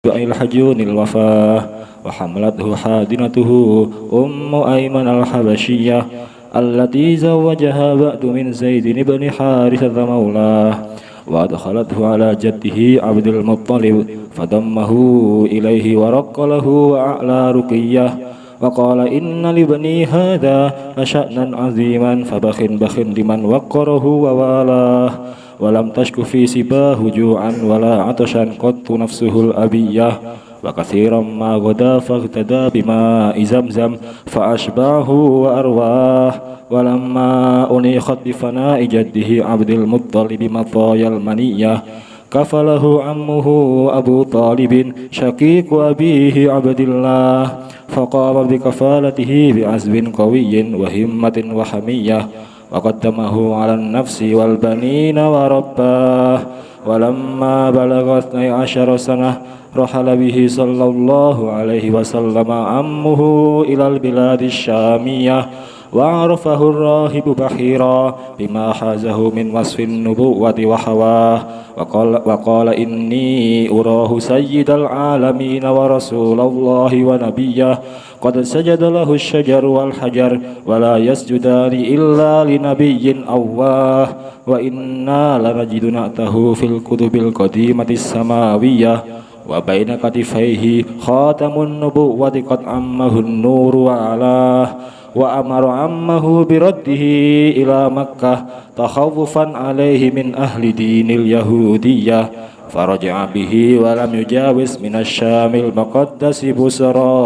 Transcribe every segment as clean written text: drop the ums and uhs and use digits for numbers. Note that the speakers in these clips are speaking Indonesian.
الحجون الوفاة وحملته حادنته أم أيمن الحبشية التي زوجها بعد من زيد بن حارثة مولاه وأدخلته على جده عبد المطلب فضمه إليه ورق له وأعلى رقيه وقال إن لبني هذا لشأنا عظيما فبخ لمن وقره ووالاه ولم تشك في سباه جوعا ولا عطشا قط نفسه الأبية وكثيرا ما غدا فاغتدى بماء زمزم فأشبعه وأرواه ولما أنيخت بفناء جده عبد المطلب مطايا المنية كفله عمه أبو طالب شقيق أبيه عبد الله فقام بكفالته بعزم قوي وهمة وحمية وقدمه على النفس والبنين ورباه ولما بلغ 12 سنة رحل به صلى الله عليه وسلم عمه إلى البلاد الشامية وعرفه الراهب بحيرا بما حازه من وصف النبوة وحواه وقال إني أراه سيد العالمين ورسول الله ونبيه قد سجد له الشجر والحجر ولا يسجدان إلا لنبي أواه وإنا لنجد نعته في الكتب القديمة السماوية وبين كتفيه خاتم النبوة قد عمه النور وعلاه وأمر عمه برده إلى مكة تخوفا عليه من أهل دين اليهودية فرجع به ولم يجاوز من الشام المقدس بسرى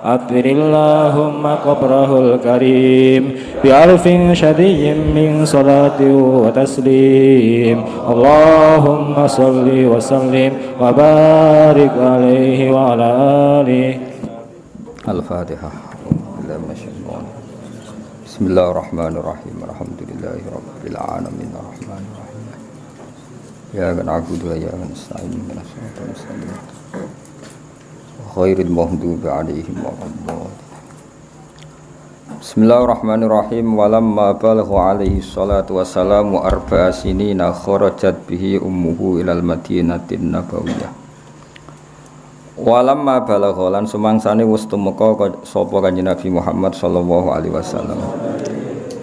أطر اللهم قبره الكريم بألف شدي من صلاة وتسليم اللهم صل وسلم وبارك عليه وعلى آله. الفاتحة. Bismillahirrahmanirrahim. Alhamdulillahirabbil alamin arrahmanir rahim. Ya na'budu wa ya nasta'in ihdinas siratal mustaqim. Ghairil maghdubi 'alaihim waladdallin. Bismillahirrahmanirrahim. Walamma balagha alaihi salatu wassalamu arba'a sinina kharajat bihi ummuhu ilal madinatin nabawiyah. Walamma balagha lan sumangsane wis tumeka sapa Kanjeng Nabi Muhammad sallallahu alaihi wasallam.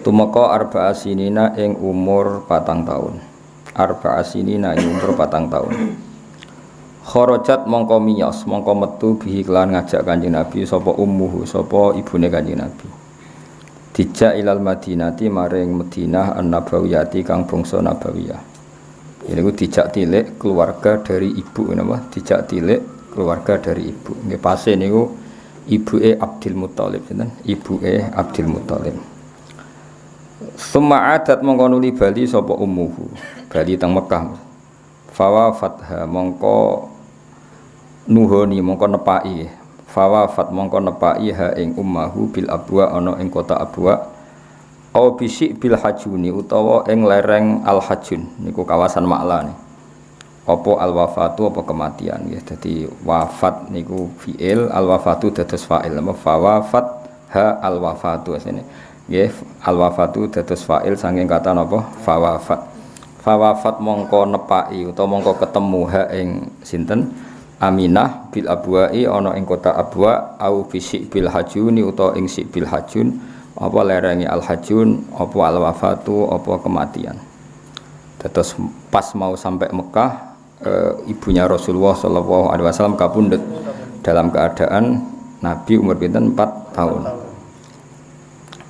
Tumeka arba'a sinina ing umur 4 taun. Arba'a sinina ing umur 4 taun. Kharajat mongko miyos, mongko metu bihi kelan ngajak Kanjeng Nabi sapa ummuhu, sapa ibune Kanjeng Nabi. Dijak ilal Madinati maring Madinah an-Nabawiyati kang bangsa Nabawiyah. Ini ku dijak tilik keluarga dari ibu napa? Dijak tilik keluarga dari ibu. Nggih pase niku ibuke Abdul Muthalib sinten? Ibuke Abdul Muthalib. Summa adat mongko nuli bali sapa ummuhu, bali teng Mekah. Fawafatha mongko nuhoni mongko nepaki. Fawafat mongko nepaki ha ing ummahu bil abwa ana ing kota Abwa. Au bisik bil hajuni utawa ing lereng Al Hajun niku kawasan Ma'la nih. Apa al-wafatu apa kematian ya. Dadi wafat niku fi'il, al-wafatu dados fa'il. Fa wafat ha al-wafatu asline. Nggih, al-wafatu dados fa'il saking kata napa? Fa wafat. Fa wafat mongko nepaki utawa mongko ketemu ha ing sinten? Aminah bil abwa'i ana ing kota Abwa au fisik bil hajuni utawa ing sik bil hajun apa lerenge al-hajun apa al-wafatu apa kematian. Terus pas mau sampai Mekah ibunya Rasulullah sallallahu alaihi wasallam kapundhut dalam keadaan Nabi umur pinten 4 tahun.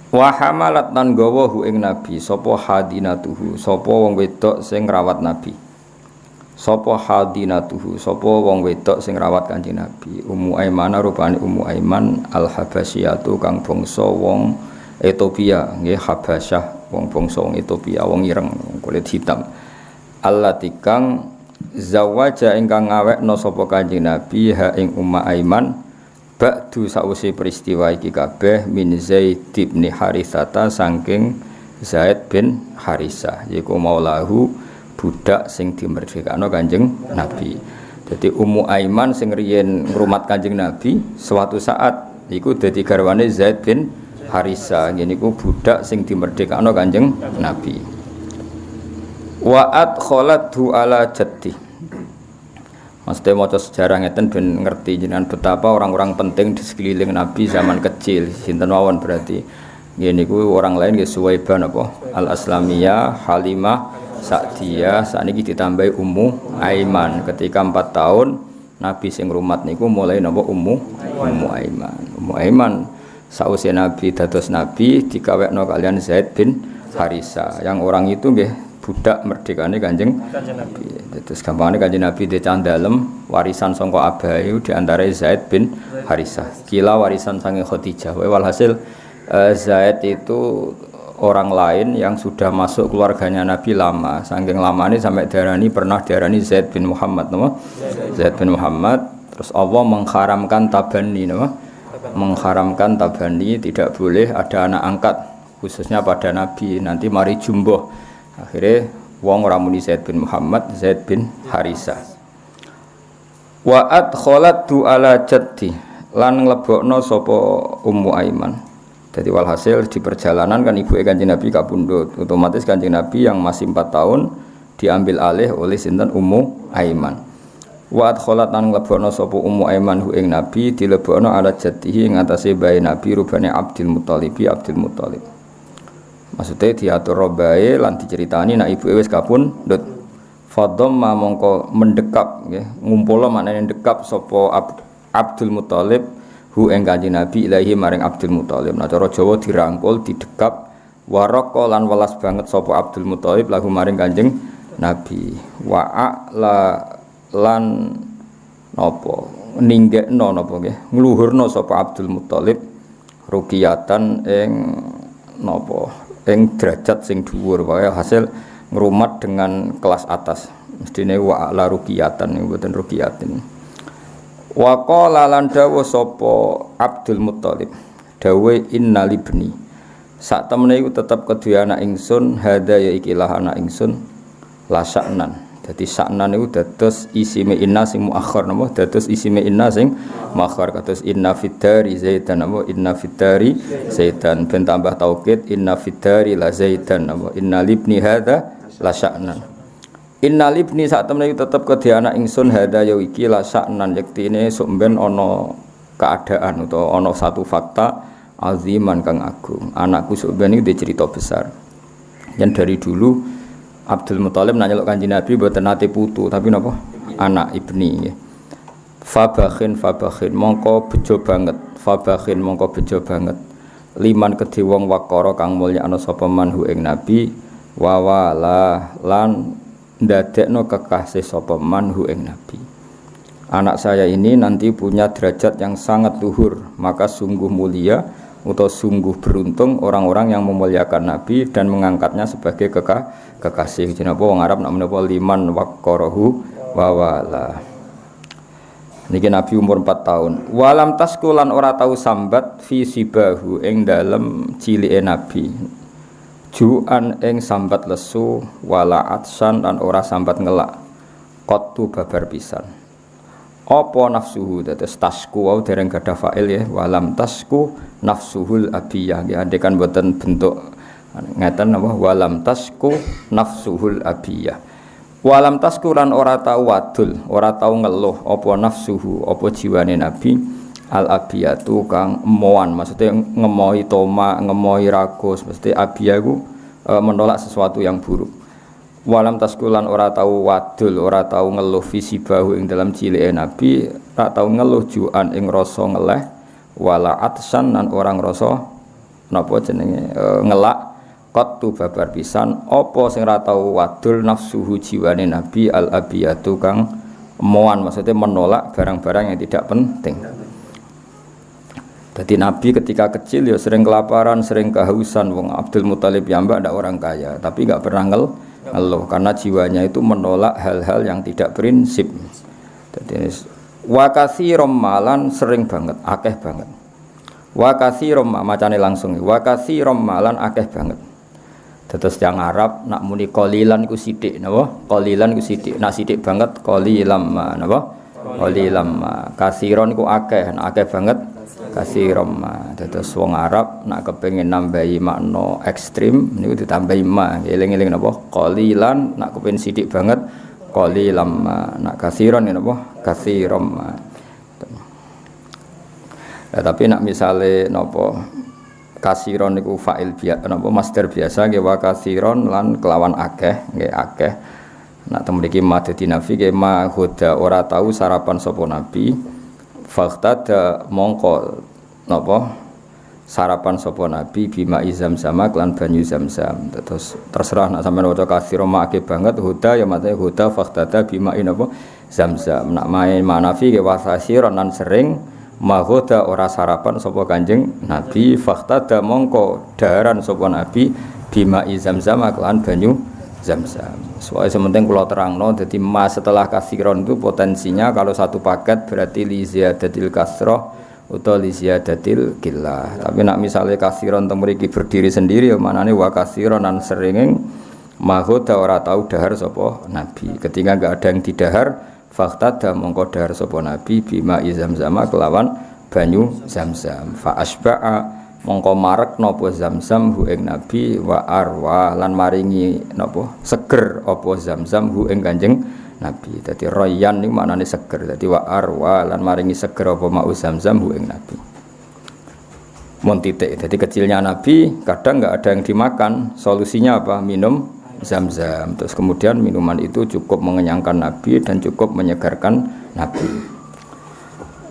Wa hamalat lan gawa hu ing Nabi sapa hadinatuhu sapa wong wedok sing ngrawat Nabi. Sapa hadinatuhu sapa wong wedok sing ngrawat Kanjeng Nabi. Ummu Aiman rupane Ummu Aiman al-Habasyatu kang bangsa wong Ethiopia nggih Habasyah wong bangsa wong Ethiopia wong ireng kulit hitam. Allati kang zawaja ingkang ngawekna sapa Kanjeng Nabi ha ing Ummu Aiman ba'du sawise peristiwa iki kabeh min Zaid bin Haritsata saking Zaid bin Haritsah yaiku maulahu budak sing dimerdekakno Kanjeng Nabi. Jadi Ummu Aiman sing riyen ngrumat Kanjeng Nabi suatu saat iku dadi garwane Zaid bin Haritsah niku budak sing dimerdekakno Kanjeng Nabi. Wa adkhalathu ala jaddi Maksudnya maca sejarah ngeten ben ngerti jenengan betapa orang-orang penting di sekeliling Nabi zaman kecil. Sinten mawon berarti nggih niku orang lain nggih Suwaibah napa Al-Aslamiyah, Halimah Sa'diyah, sakniki ditambahi Ummu Aiman. Ketika 4 tahun Nabi sing rumat niku mulai napa Ummu Aiman. Ummu Aiman sausé Nabi dados Nabi dikawekno kalian Zaid bin Harisa. Yang orang itu nggih budak merdekane Kanjeng Nabi. Terus gampangane Kanjeng Nabi dicandalem warisan sangka abahe di antara Zaid bin Harisa. Kila warisan sange Khadijah. Walhasil Zaid itu orang lain yang sudah masuk keluarganya Nabi lama. Saking lamane sampai pernah diarani Zaid bin Muhammad nama. Zaid bin Muhammad. Terus Allah mengharamkan tabani nama. Mengharamkan tabani, tidak boleh ada anak angkat khususnya pada Nabi. Nanti mari jumboh. Akhirnya wong ora muni Zaid bin Muhammad, Zaid bin Harisa. Wa adkhalatu ala jaddi lan nglebokno sapa Ummu Aiman. Jadi walhasil di perjalanan kan ibuke Kanjeng Nabi kapundhut. Otomatis Kanjeng Nabi yang masih 4 tahun diambil alih oleh sinten Ummu Aiman. Wa adkhalat lan nglebokno sapa Ummu Aiman hu ing Nabi dilebokno ala jaddihi ing atase bae Nabi rubane Abdul Muthalib. Maksudnya diatur robae lan diceritani nak ibu wis kapundhut. Fadhamma mongko mendekap nggih, ngumpul maknane ndekap sapa Abdul Muthalib hu ing Kanjeng Nabi ilahi maring Abdul Muthalib. Nah cara Jawa dirangkul, didekap, waraka lan welas banget sapa Abdul Muthalib lahu maring Kanjeng Nabi. Wa'ala lan napa ninggekno napa nggih, ngluhurna sapa Abdul Muthalib rukiyatan ing napa ing derajat sing dhuwur wae hasil ngrumat dengan kelas atas mestine wa la rukiyatan mboten rukiyatin wa qala lan dawuh sapa Abdul Muthalib dawuh innalibni sak temene iku tetep kedue anak ingsun hada ya ikilah anak ingsun la sa'nan. Dadi sa'nan niku dados isime inna sing muakhir napa dados isime inna sing muakhir kados inna fitari zaitan napa inna fitari zaitan ben tambah taukid inna fitari la zaitan napa inna libni hadza la sa'nan. Inna libni sak temene tetep kedhe anak ingsun hadza ya iki la sa'nan yektine sok ben ana keadaan utawa ana satu fakta aziman kang agung. Anakku sok ben iki cerita besar. Yang dari dulu Abdul Muthalib nanyelok Kanjeng Nabi mboten nate putu tapi napa anak ibni nggih. Fabakhin mongko bejo banget. Fabakhin mongko bejo banget. Liman kedhe wong wakara kang mulya ana sapa manhu ing Nabi wa wala lan ndadekno kekasih sapa manhu ing Nabi. Anak saya ini nanti punya derajat yang sangat luhur, maka sungguh mulia atau sungguh beruntung orang-orang yang memuliakan Nabi dan mengangkatnya sebagai kekasih. Jenapa wong Arab nak menapa liman waqarahu wa wala. Niki Nabi umur 4 tahun. Walam taskulan ora tau sambat fi sibahu ing dalem cilike Nabi. Ju'an ing sambat lesu wala atsan lan ora sambat ngelak. Qattu babar pisan. Apa nafsuhu dados tasku wau dereng gadah fa'il ya walam tasku nafsuhul abiyah nggih andekan boten bentuk ngeten napa walam tasku nafsuhul abiyah walam tasku lan ora tau wadul ora tau ngeluh apa nafsuhu apa jiwane Nabi al abiyatu kang emoan maksudnya ngemoi toma ngemoi ragus mesti abiyah ku menolak sesuatu yang buruk. Walam taskulan ora tau wadul ora tau ngeluh visi bahu ing dalam cilike Nabi ora tau ngeluh juan ing rasa ngeleh wala atsan lan orang rasa napa jenenge ngelak qattu babar pisan apa sing ora tau wadul nafsuhu jiwane Nabi al abiyatu kang emoan maksudnya menolak barang-barang yang tidak penting. Jadi Nabi ketika kecil ya sering kelaparan, sering kehausan. Wong Abdul Muthalib ya mbak ada orang kaya, tapi nggak pernah ngeluh karena jiwanya itu menolak hal-hal yang tidak prinsip. Jadi wakasi romalan sering banget, akeh banget. Wakasi rom macane langsung. Wakasi romalan akeh banget. Terus yang Arab nak muni qalilan ku sithik napa? Qalilan ku sithik. Nak sithik banget qalilam napa? Qalilam. Kasiron ku akeh, nak akeh banget kasirom. Terus wong Arab nak kepengin nambahi makna ekstrim niku ditambahi ma. Eling-eling napa? Qalilan nak kepengin sithik banget qalilam ma. Nak kasiron ini apa? Kasirom ma. Nah, tapi nak misale napa kasiron niku fa'il biasa napa masdar biasa nggih wa kasiron lan kelawan akeh nggih akeh. Nak teng mriki madadi nafi nggih ma huda ora tahu sarapan sapa nabi faqtada mongko napa sarapan sapa nabi bima zamzam lan banyu zamzam. Terus terserah nak sampean waca kasiron ma akeh banget huda ya mate huda faqtada bima napa zamzam. Nak main manafi nggih wa kasiron lan sering mahoda ora sarapan sapa Kanjeng Nabi faktada mongko daharan sapa Nabi bima zamzam kelan banyu zamzam. Soalnya sementing kula terangno dadi ma setelah kasiron itu potensinya kalau satu paket berarti li ziyadatil kasrah utawa li ziyadatil qillah. Tapi nak misale kasiron teng mriki berdiri sendiri ya manane wa kasiron lan seringing mahoda ora tau dahar sapa Nabi. Ketika enggak ada yang didahar faktada mongko dahar sapa nabi bima zamzam kelawan banyu zamzam fa asba'a mongko marek napa zamzam hu ing nabi wa arwa lan maringi napa seger apa zamzam hu ing Kanjeng Nabi. Dadi royan niku maknane seger. Dadi wa arwa lan maringi seger apa mau zamzam hu ing nabi. Mun titik. Dadi kecilnya nabi kadang enggak ada yang dimakan. Solusinya apa? Minum Zam-zam. Terus kemudian minuman itu cukup mengenyangkan Nabi dan cukup menyegarkan Nabi.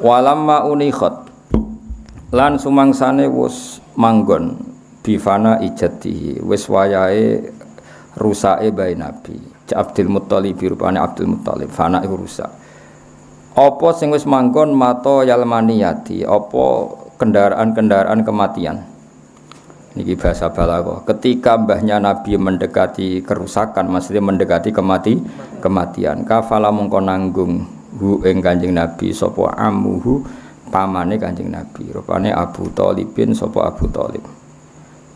Walamma unikhat lan sumangsane wis manggon bifana ijatihi wis wayahe rusake bae Nabi. Abdul Muthalib rupane Abdul Muthalib fana iku rusak. Apa sing wis manggon mato yalmaniyati apa kendaraan-kendaraan kematian. Niki bahasa balaghah. Ketika mbahnya Nabi mendekati kerusakan, maksudnya mendekati kematian, kafala mongko nanggung hu ing Kanjeng Nabi sapa amuhu pamane Kanjeng Nabi. Rupane Abu Thalibin sapa Abu Thalib.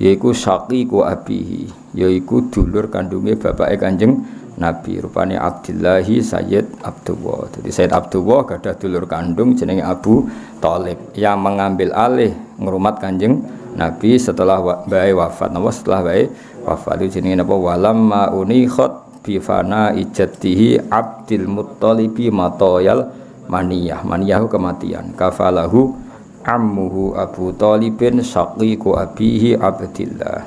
Yaiku syaqiqu abihi, yaiku dulur kandunge bapake Kanjeng Nabi. Rupane Abdillahi Sayyid Abdullah. Jadi Sayyid Abdullah gadah dulur kandung jenenge Abu Thalib yang mengambil alih ngrumat Kanjeng Nabi setelah bae wafat. Napa setelah bae wafat itu jenenge napa walamma unikhat bi fana ijatihi Abdul Muttalibi matoyal maniyah. Maniyah kematian. Kafalahu ammuhu Abu Thalibin syaqiqu abihi Abdillah.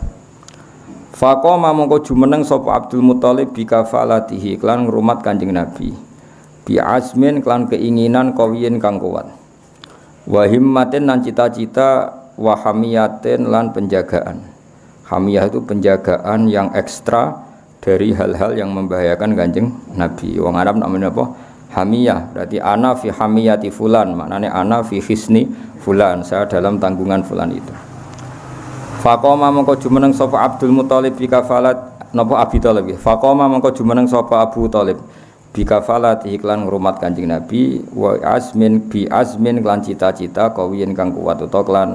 Faqama mongko jumeneng sapa Abdul Muthalib bi kafalatihi klan ngrumat Kanjeng Nabi. Bi azmin klan keinginan kawiyen kang kuat. Wa himmatin lan cita-cita wa hamiyatin lan penjagaan. Hamiyah itu penjagaan yang ekstra dari hal-hal yang membahayakan Kanjeng Nabi. Wong Arab namanya apa? Hamiyah. Berarti ana fi hamiyati fulan, maknanya ana fi hisni fulan. Saya dalam tanggungan fulan itu. Faqama mongko jumeneng sapa Abdul Muthalib bi kafalat napa Abi Thalib. Faqama mongko jumeneng sapa Abu Thalib bi kafalat iklan ngrumat Kanjeng Nabi wa azmin bi azmin klan cita-cita kawiyen kang kuat utawa klan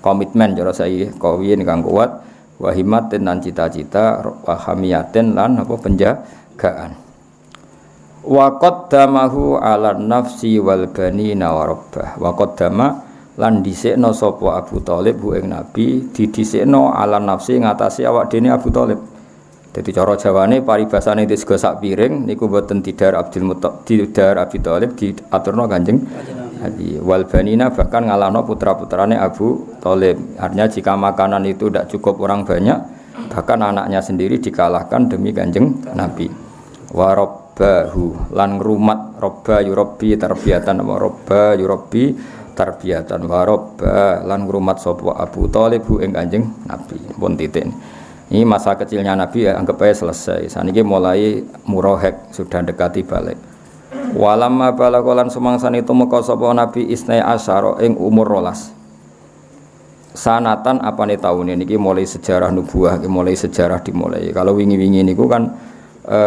komitmen cara saya kawiyen kang kuat wa himmatin lan cita-cita wa hamiyatin lan apa penjagaan wa qaddamahu ala nafsi wal banina wa rabbah wa qaddama lan dhisikno sapa Abu Thalib hu ing Nabi didhisikno ala nafsi ngatasi awak dene Abu Thalib. Dadi cara Jawane paribasane disego sak piring niku mboten didhar Abdul Muthalib didhar Abi Thalib diaturno Kanjeng Nabi. Wal banina bahkan ngalahno putra-putrane Abu Thalib. Artinya jika makanan itu tidak cukup orang banyak, bahkan anaknya sendiri dikalahkan demi Kanjeng Nabi. Wa rabbahu lan ngrumat robba yurabbi tarbiyatan wa robba yurabbi tarbiyatan wa robba lan ngrumat sapa Abu Thalib hu ing Kanjeng Nabi. Pun titik. Ini masa kecilnya Nabi ya anggap aja selesai. Saniki mulai murahek sudah dekati balik. Walamma balagolan sumangsan itu meka sapa Nabi isnai asyara ing umur 12. Sanatan apane taune niki mulai sejarah nubuwah, mulai sejarah dimulai. Kalau wingi-wingi niku kan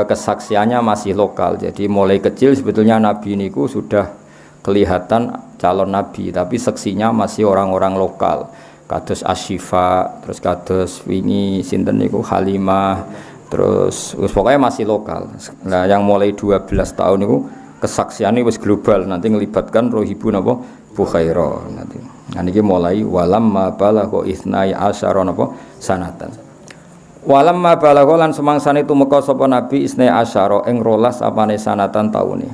kesaksiannya masih lokal. Jadi mulai kecil sebetulnya Nabi niku sudah kelihatan calon nabi, tapi seksinya masih orang-orang lokal. Kados Asyifa, terus kados wingi sinten niku Halimah, terus pokoknya masih lokal. Nah, yang mulai 12 tahun niku kesaksiannya wis global, nanti ngelibatkan Rohibun apa Bukhaira nanti. Nah niki mulai walamma balagha isnai asyara napa sanatan. Walamma balagha lan semangsane tumeka sapa nabi isne asyara ing 12 apane sanatan taune.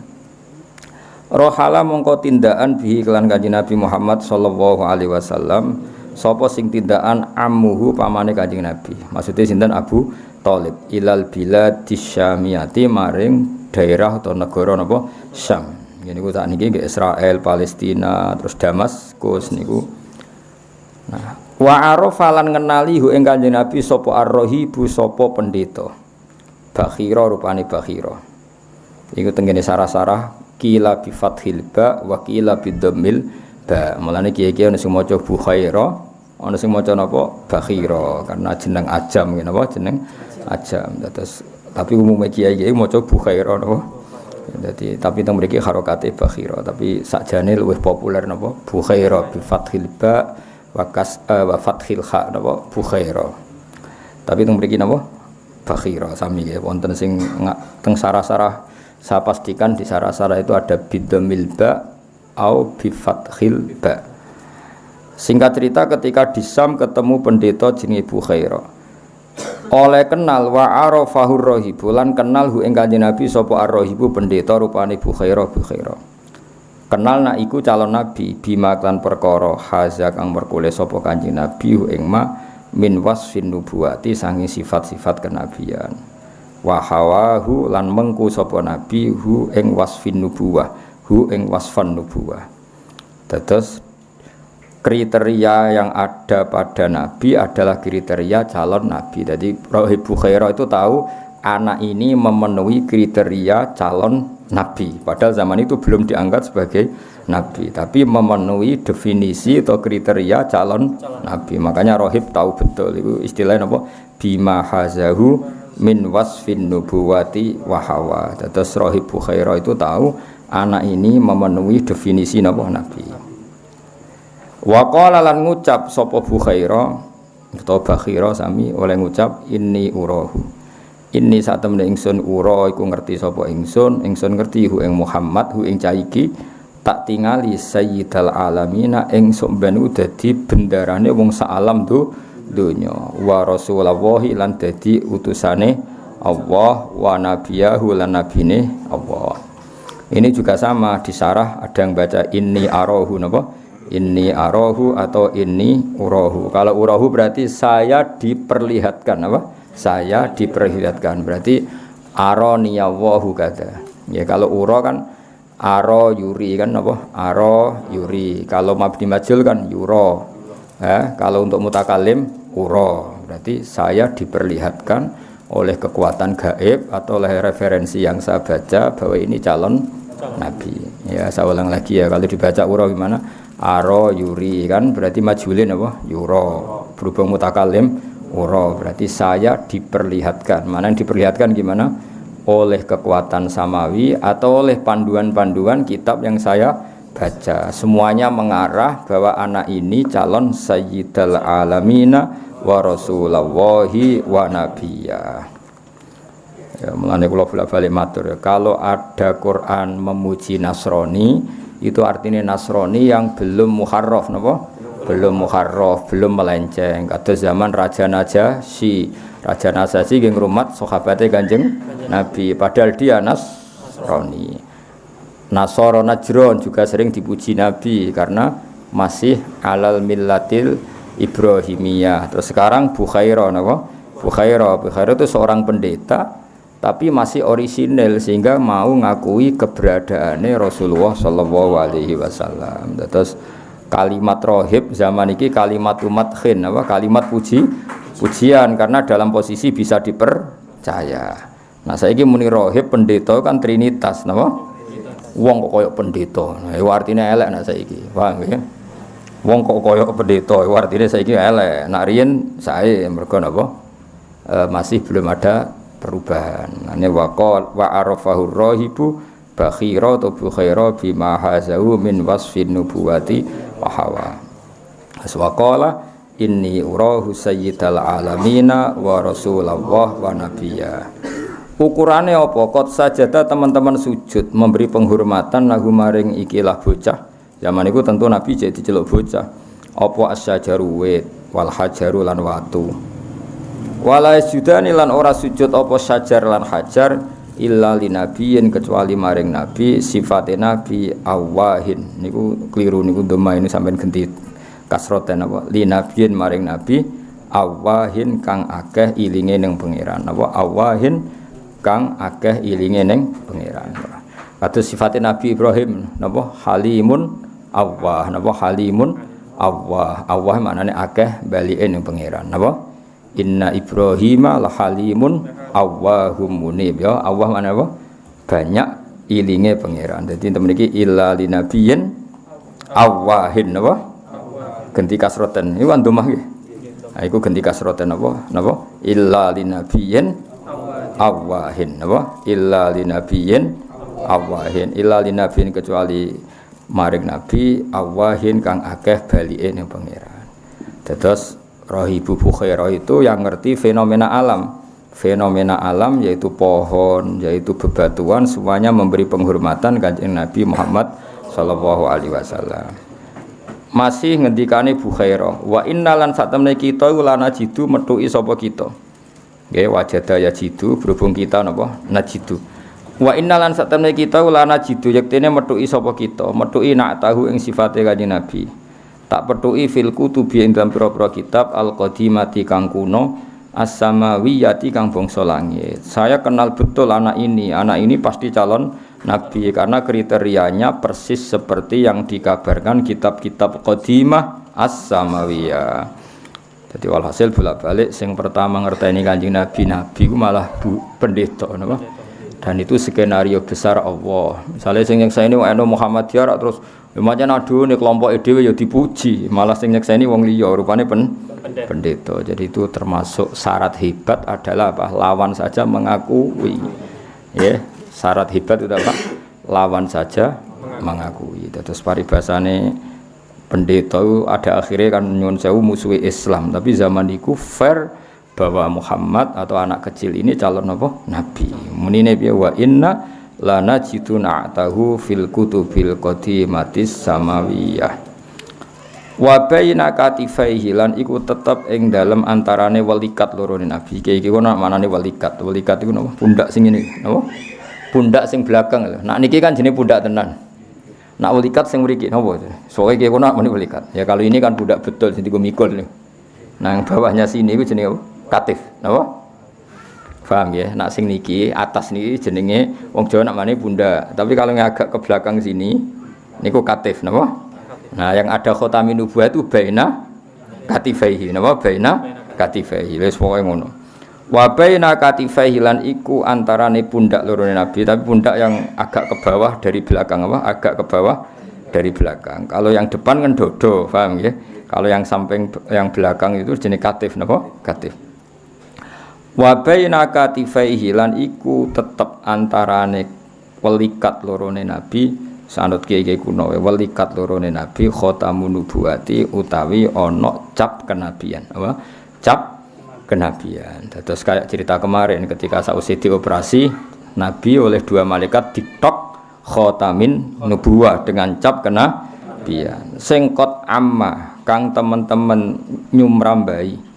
Rohala mongko tindakan bihi kelan kanjeng Nabi Muhammad sallallahu alaihi wasallam sapa sing tindakan ammuhu pamane kanjeng Nabi. Maksude sinten Abu Thalib ilal biladis syamiyati maring daerah atau negara napa Syam. Ngene niku sak niki nggih Israel, Palestina, terus Damaskus niku. Nah, wa arafa lan ngenali hu ing kanjeng Nabi sapa ar-rahibu sapa pendeta. Bakhira rupane Bakhira. Iku tengene sarah-sarah kila bi fathil ba wa kila bi dhammil ba. Mulane kiye-kiye ana sing maca Bukhaira, ana sing maca napa Bakhira karena jeneng ajam ngene napa jeneng ajam. Terus tapi umumnya kiai-kiai maca Bukhaira napa. Jadi tapi teng mriki harokate Bakhira, tapi sakjane luwih populer napa Bukhaira bi fathil ba wa fathil kha napa Bukhaira. Tapi teng mriki napa Bakhira sami nggih wonten sing teng sarah-sarah saya pastikan di sarah-sarah itu ada bidzamil ba au bi fathil ba. Singkat cerita ketika di Syam ketemu pendeta jenenge Bukhaira. Oleh kenal wa arafahur rahibu lan kenal hu ing kanjeng Nabi sapa ar-rahibu pendeta rupane Bukhaira. Kenal nak iku calon nabi bima kan perkara haza kang merkule sapa kanjeng Nabi ing ma min wasfin nubuwati sangi sifat-sifat kenabian. Wa hawahu lan mengku sapa nabi hu ing wasfin nubuwah, hu ing wasfan nubuwah. Dados kriteria yang ada pada nabi adalah kriteria calon nabi. Jadi Rahib Bukhaira itu tahu anak ini memenuhi kriteria calon nabi, padahal zaman itu belum diangkat sebagai nabi, tapi memenuhi definisi atau kriteria calon nabi. Makanya Rohib tahu betul itu istilahnya apa? Bima hazahu min wasfin nubuwati wa hawa. Terus Rohib Bukhaira itu tahu anak ini memenuhi definisi apa nabi. Wa qala lan ngucap sapa Bukhaira atau Bakhira sami oleh ngucap inni urahu. Ini saat temen ingsun ura iku ngerti sapa ingsun ngerti hu ing Muhammad hu ing caiki tak tingali sayyidal alamina ing sampeyan dadi bendarane wong sak alam donya wa rasulullah lan dadi utusane Allah wa nabiyahu lan nabine Allah. Ini juga sama di sarah ada yang baca inni arahu napa inni arahu atau inni urahu. Kalau urahu berarti saya diperlihatkan apa? Saya diperlihatkan berarti aroniyawahu kata. Ya kalau ura kan aro yuri kan apa? Aro yuri. Kalau mabni majul kan yuro. Kalau untuk mutakalim ura. Berarti saya diperlihatkan oleh kekuatan gaib atau oleh referensi yang saya baca bahwa ini calon nabi. Ya saya ulang lagi ya, kalau dibaca ura gimana? Aro yuri kan berarti majulin apa? Yuro. Berhubung mutakalim ura berarti saya diperlihatkan. Mana yang diperlihatkan gimana? Oleh kekuatan samawi atau oleh panduan-panduan kitab yang saya baca. Semuanya mengarah bahwa anak ini calon sayyidal alamina wa rasulallahi wa nabiyya. Ya, mulane kula balik matur ya. Kalau ada Quran memuji Nasrani, itu artinya Nasrani yang belum muharraf napa? Belum muharraf, belum melenceng. Kados zaman Raja Najasyi. Raja Najasyi nggih ngrumat sahabate Kanjeng Nabi, padahal dia Nasrani. Nasara Najron juga sering dipuji Nabi karena masih alal millatil Ibrahimiyah. Terus sekarang Bukhaira napa? Bukhaira itu seorang pendeta tapi masih orisinil sehingga mau ngakui keberadaannya Rasulullah sallallahu alaihi wasallam. Terus kalimat rohib zaman ini kalimat madkhin apa? Kalimat pujian karena dalam posisi bisa dipercaya. Nah, saiki muni rohib pendeta kan trinitas napa? Wong kok koyok pendeta. Nah, itu artinya elek nak saiki. Paham nggih? Wong kok koyok pendeta, itu artinya saiki elek. Nak riyen sae mergo napa? Masih belum ada perubahan. Ane waqal wa arafahur rahibu Bakhira atau Bukhaira bima hazahu min wasfin nubuwati wa hawa. Aswaqala inni urahu sayyidal alamina wa rasulullah wa nabiyya. Ukurannya apa? Qad sajada teman-teman sujud memberi penghormatan lahu maring ikilah bocah. Zaman itu tentu Nabi jadi celuk bocah. Apa asyajaru wit wal hajaru lan watu. Wala sujudani lan ora sujud apa sajar lan hajar illa linabiyin kecuali maring nabi sifate nabi awahin niku keliru niku doma ini sampean ganti kasroten apa linabiyin maring nabi awahin kang akeh ilinge ning pangeran apa awahin kang akeh ilinge ning pangeran kados sifate nabi Ibrahim napa halimun awah napa halimun awah maknane akeh balike ning pangeran napa inna Ibrahima la halimun awwahum munib ya Allah mana apa banyak ilinge pangeran. Jadi temen iki illa linabiyyin awwahin apa ganti kasroten iku andomah nggih. Ha iku ganti kasroten napa illa linabiyyin awwahin napa illa linabiyyin awwahin illa linabiyyin kecuali maring nabi awwahin kang akeh balike ning pangeran. Dados Rahibu Bukhairah itu yang ngerti fenomena alam. Fenomena alam yaitu pohon, yaitu bebatuan, semuanya memberi penghormatan kanjeng Nabi Muhammad sallallahu alaihi wasallam. Masih ngendikane Bukhairah, wa innalan satemene kita lana jidu metuki sapa kita. Nggih wajada ya jidu berhubung kita napa najidu. Wa innalan satemene kita lana jidu yektene metuki sapa kita, metuki nak tahu ing sifate kanjeng Nabi. Tak petuki fil kutubi ing dalam pira-pira kitab al-qadimati kang kuno as-samawiyati kang bangsa langit. Saya kenal betul anak ini pasti calon nabi karena kriterianya persis seperti yang dikabarkan kitab-kitab qadimah as-samawiyah. Jadi walhasil bolak-balik sing pertama ngerteni kanjeng nabi ku malah pendeta napa? Dan itu skenario besar Allah. Misalnya sing nyekseni wong Muhammadiyah terus macam aduh nih kelompok dhewe ya dipuji, malah sing nyekseni wong liya rupane pendeta. Jadi itu termasuk syarat hebat adalah apa? Lawan saja mengakui. Ya, syarat hebat itu apa? Lawan saja mengakui. Terus paribasane pendeta itu ada akhirnya kan nyuwun sewu musuhi Islam, tapi zaman iku fair bahwa Muhammad atau anak kecil ini calon apa? Nabi. Munine piye wa inna lana jituna tahu fil kutubil qadimatis samawiyah wa baina katifaihi lan iku tetep ing dalem antarane walikat loro nabi iki kono manane walikat iku napa pundak sing ngene napa pundak sing belakang lho nak niki kan jenenge pundak tenan nak walikat sing mriki napa soe iki kono meneh walikat ya kalau ini kan pundak betul sing digo mikul nang bawahnya sini iku jenenge katif napa paham ya, nak sing niki atas niki jenenge wong Jawa namanya bunda. Tapi kalau yang agak ke belakang sini, niku katif, napa? Nah, yang ada khotamin nubuwah itu baina katifaihi, napa? Baina katifaihi. Wis pokoke ngono. Wa baina katifaihi lan iku antarane pundak loro Nabi, tapi pundak yang agak ke bawah dari belakang apa? Agak ke bawah dari belakang. Kalau yang depan kan dodo, paham ya? Kalau yang samping yang belakang itu jenis katif, napa? Katif. Wa baina katifaihi lan iku tetep antarane walikat lorone nabi sanut kiai-kiai kuno walikat lorone nabi khatamun nubuwati utawi ana cap kenabian apa cap kenabian. Terus kayak cerita kemarin ketika sausé dioperasi nabi oleh dua malaikat ditok khatamin nubuwah dengan cap kenabian sing qad amma kang teman-teman nyumrambai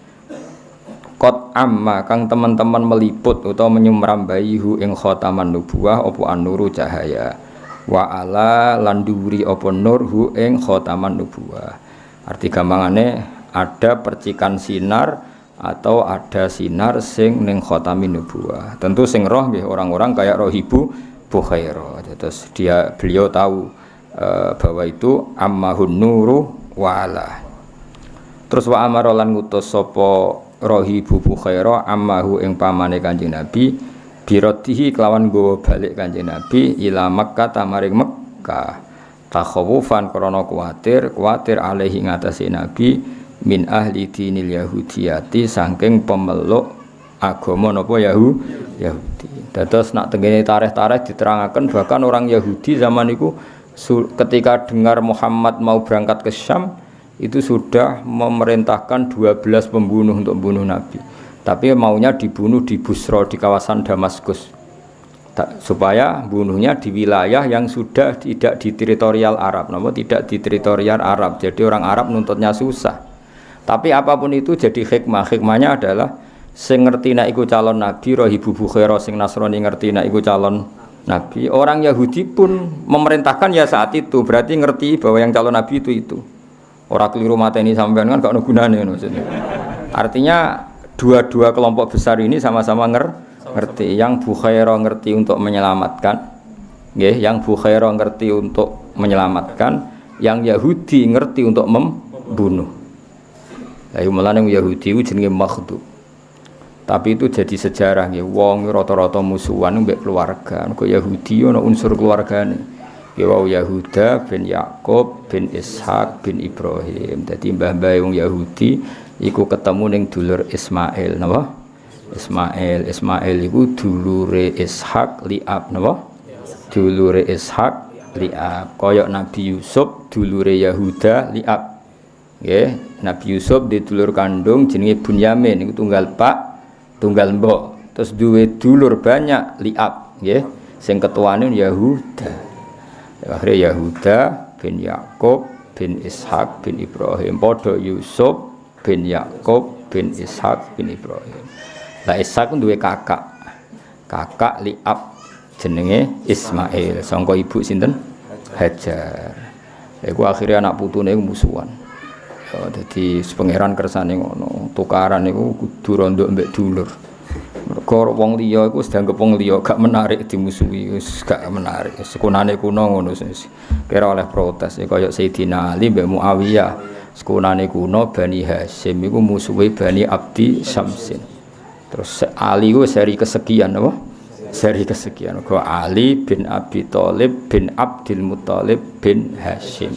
kot amma kang teman-teman meliput atau menyumrambai hu ing khotaman nubuwah apa an-nuru cahaya wa ala landuri apa nur hu ing khotaman nubuwah. Arti gampangane ada percikan sinar atau ada sinar sing ning khotamin nubuwah. Tentu sing roh nggih orang-orang kayak Rahibu Bukhairah. Terus beliau tahu bahwa itu ammahun nuru wa ala. Terus wa amara lan ngutus sapa Rahibu Bukhairah ammahu ing pamane Kanjeng Nabi biratihi kelawan nggawa balik Kanjeng Nabi ila Makkah tamaring Mekkah takhawufan krana kuwatir alaihi ngatasi Nabi min ahli dinil yahudiyati saking pemeluk agama napa Yahudi. Dados nak tengene tarikh-tarikh diterangaken bahkan orang Yahudi zaman itu ketika dengar Muhammad mau berangkat ke Syam itu sudah memerintahkan 12 pembunuh untuk membunuh Nabi. Tapi maunya dibunuh di Busra di kawasan Damaskus. Supaya bunuhnya di wilayah yang sudah tidak di teritorial Arab, tidak di teritorial Arab. Jadi orang Arab nuntutnya susah. Tapi apapun itu jadi hikmah. Hikmahnya adalah sing ngerti nek iku calon nabi, Rahibu Bukhaira sing Nasrani ngerti nek iku calon nabi. Orang Yahudi pun memerintahkan ya saat itu, berarti ngerti bahwa yang calon nabi itu. Ora keliru mateni sampean kan gak ono gunane ngono maksudnya. Artinya dua kelompok besar ini sama-sama ngerti. Yang Bukhaira ngerti untuk menyelamatkan, nggih, yang Bukhaira ngerti untuk menyelamatkan, yang Yahudi ngerti untuk membunuh. Lah mulane Yahudi ku jenenge Makhdub. Tapi itu jadi sejarah nggih, wong rata-rata musuhan mbek keluarga. Kok Yahudi ana unsur keluargane. Nggih wau Yahuda bin Yakub bin Ishak bin Ibrahim. Dadi mbah-mbah wong Yahudi iku ketemu ning dulur Ismail, napa? Ismail iku dulure Ishak Li'ab, napa? Dulure Ishak Li'ab. Kaya Nabi Yusuf dulure Yahuda Li'ab. Nggih, Nabi Yusuf di dulur kandung jenenge Bunyamin iku tunggal pak, tunggal mbok. Terus duwe dulur banyak Li'ab, nggih. Sing ketuane Yahuda. Akhirnya Yahuda bin Yakub bin Ishak bin Ibrahim. Padha Yusuf bin Yakub bin Ishak bin Ibrahim. Lah Ishak duwe kakak. Kakak Li'ab jenenge Ismail, sangka ibu sinten? Hajar. Iku akhirnya anak putune musuhan. Dadi pangeran kersane ngono, tukaran niku kudu rondo mbek dulur. Mergo wong liya iku wis dianggep wong liya, gak menarik dimusuhi, wis gak menarik. Sekunane kuno ngono wis. Kira oleh protes kaya Sayyidina Ali mbek Muawiyah. Sekunane kuno Bani Hasyim iku musuhi Bani Abdi Syamsin. Terus Ali ku seri kesekian apa? Seri kesekian. Kok Ali bin Abi Thalib bin Abdul Muthalib bin Hasyim.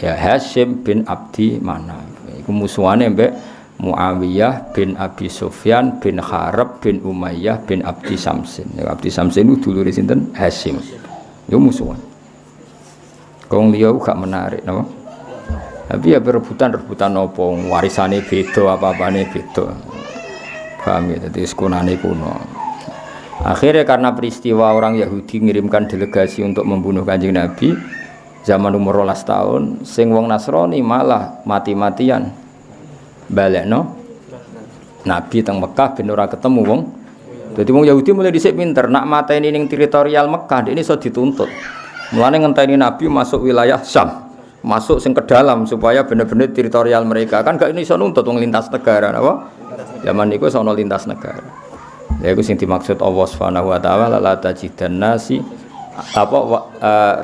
Ya Hasyim bin Abdi Manaf. Iku musuhane mbek Muawiyah bin Abi Sufyan bin Harab bin Umayyah bin Abdi Syamsin. Ya Abdi Syamsin itu dulure sinten? Hasyim. Yo musuhan. Kong liya gak menarik napa? Tapi ya rebutan apa warisane beda apa-apane beda. Paham ya, dadi sekunane kuno. Akhirnya karena peristiwa orang Yahudi mengirimkan delegasi untuk membunuh Kanjeng Nabi zaman umur 12 tahun, sing wong Nasrani malah mati-matian balekno Nabi teng Mekah ben ora ketemu wong. Dadi wong Yahudi mulai dhisik pinter nak mateni ning teritorial Mekah, ini iso dituntut. Mulane ngenteni Nabi masuk wilayah Syam, masuk sing ke dalam supaya bener-bener teritorial mereka. Kan gak ini iso nuntut wong lintas negara apa? Zaman niku sono lintas negara. Lha iku sing dimaksud Allah Subhanahu wa taala la tajidanna nasi apa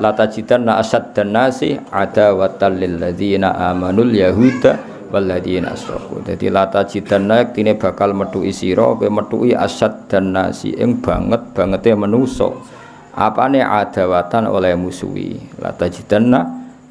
la tajidanna asaddan nasi adawatan lil ladzina amanul yahuda wal ladzina asyraku. Dadi la tajidanna tine bakal metuki sira kowe metuki asaddan nasi ing bangete manusa. Apane adawatan oleh musuhi. La tajidanna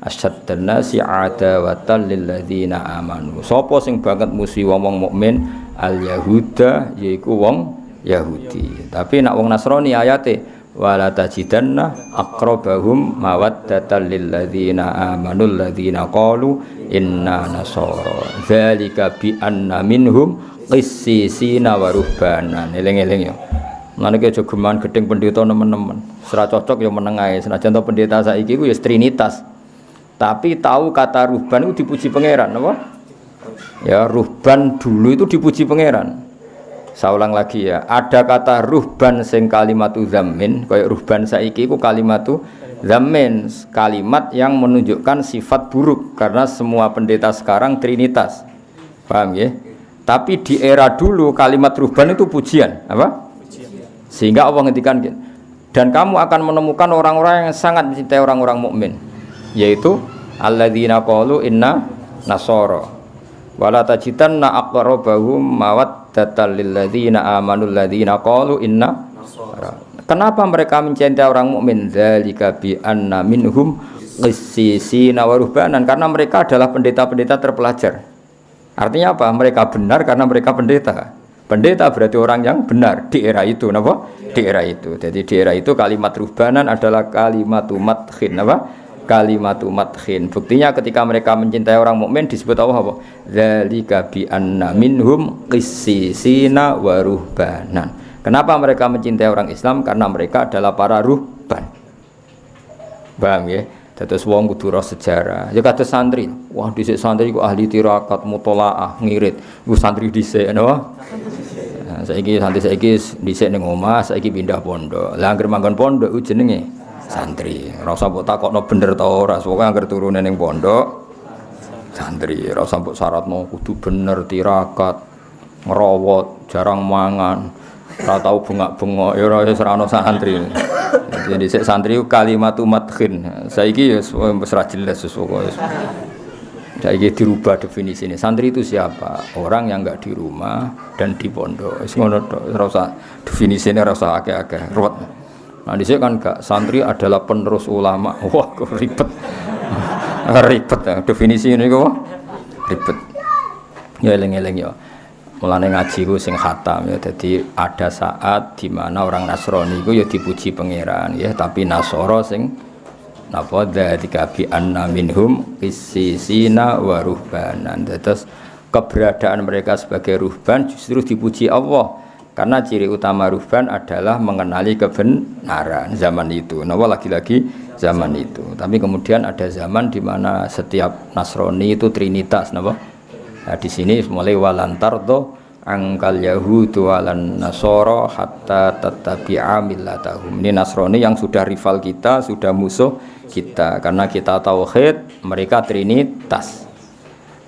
asaddan nasi adawatan lil ladzina amanu. Sapa sing banget musuhi wong mukmin al yahuda yaiku wong Yahudi. Tapi nak wong Nasrani ayate wala tajidanna aqrabahum mawaddatan lil ladzina amanul ladzina qalu inna nasara dzalika bi anna minhum qissisina wa ruhbanan. Eling-eling yo. Mulane ki aja geman gedeng pendeta nemen-nemen. Ora cocok yo meneng ae. Senajan to pendeta saiki ku ya trinitas. Tapi tahu kata ruhban itu dipuji pangeran, apa? Ya ruhban dulu itu dipuji pangeran. Saya ulang lagi ya, ada kata ruhban sing kalimatu zammin, kayak ruhban saiki ku kalimatu zammin, kalimat yang menunjukkan sifat buruk karena semua pendeta sekarang trinitas. Paham ya? Tapi di era dulu kalimat ruhban itu pujian, apa? Sehingga Allah ngendikan dan kamu akan menemukan orang-orang yang sangat mencintai orang-orang mukmin, yaitu alladzina qalu inna nasara wala tajidanna aqrabahum mawaddatan lil ladzina amanul ladzina qalu inna. Kenapa mereka mencintai orang mukmin? Dzalika bi anna minhum qissisina wa ruhbanan, karena mereka adalah pendeta-pendeta terpelajar. Artinya apa? Mereka benar karena mereka pendeta. Pendeta berarti orang yang benar di era itu, napa? Di era itu. Jadi di era itu kalimat ruhbanan adalah kalimatu madkhin, apa? Kalimatu madkhin. Buktinya ketika mereka mencintai orang mukmin disebut Allah apa? Dzalika bi anna minhum qissisina wa ruhbanan. Kenapa mereka mencintai orang Islam? Karena mereka adalah para ruhban. Paham ya? Dados wong kudu roh sejarah. Ya kados santri. Wah, dhisik santri ku ahli tirakat, mutolaah, ngirit. Iku santri dhisik napa? Nah, saiki santri saiki dhisik ning omah, saiki pindah pondok. Lah anggere manggon pondok ku jenenge santri. Ora usah mbok takokno bener ta ora, pokoke anggere turune ning pondok santri. Ora usah mbok syaratno kudu bener tirakat, ngerawat, jarang mangan. Ora tau bengak-bengok ya ora wis ora ono santri. Jadi dhisik santri kalimatu madkhin. Saiki ya wis ora jelas pokoke. Saiki dirubah definisine. Santri itu siapa? Orang yang enggak di rumah dan di pondok. Wis ngono tok, ora usah definisine ora usah akeh-akeh. Ruwet. Nah dhisik kan enggak santri adalah penerus ulama. Wah, kok ribet. Ribet ya definisi ini kok. Ribet. Ya eling-eling ya. Mulane ngaji ku sing khatam ya. Jadi ada saat di mana orang Nasrani ku ya dipuji pangeran ya, tapi Nasara sing napa dzalika bi anna minhum qissisina wa ruhbanan. Terus keberadaan mereka sebagai ruhban justru dipuji Allah. Karena ciri utama ruhban adalah mengenali kebenaran zaman itu. Napa lagi-lagi zaman itu. Tapi kemudian ada zaman di mana setiap Nasrani itu trinitas napa? Nah, di sini mulai walantardo angkal yahudu walan nasoro hatta tattabi'a millatahum. Ini Nasrani yang sudah rival kita, sudah musuh kita karena kita tauhid, mereka trinitas.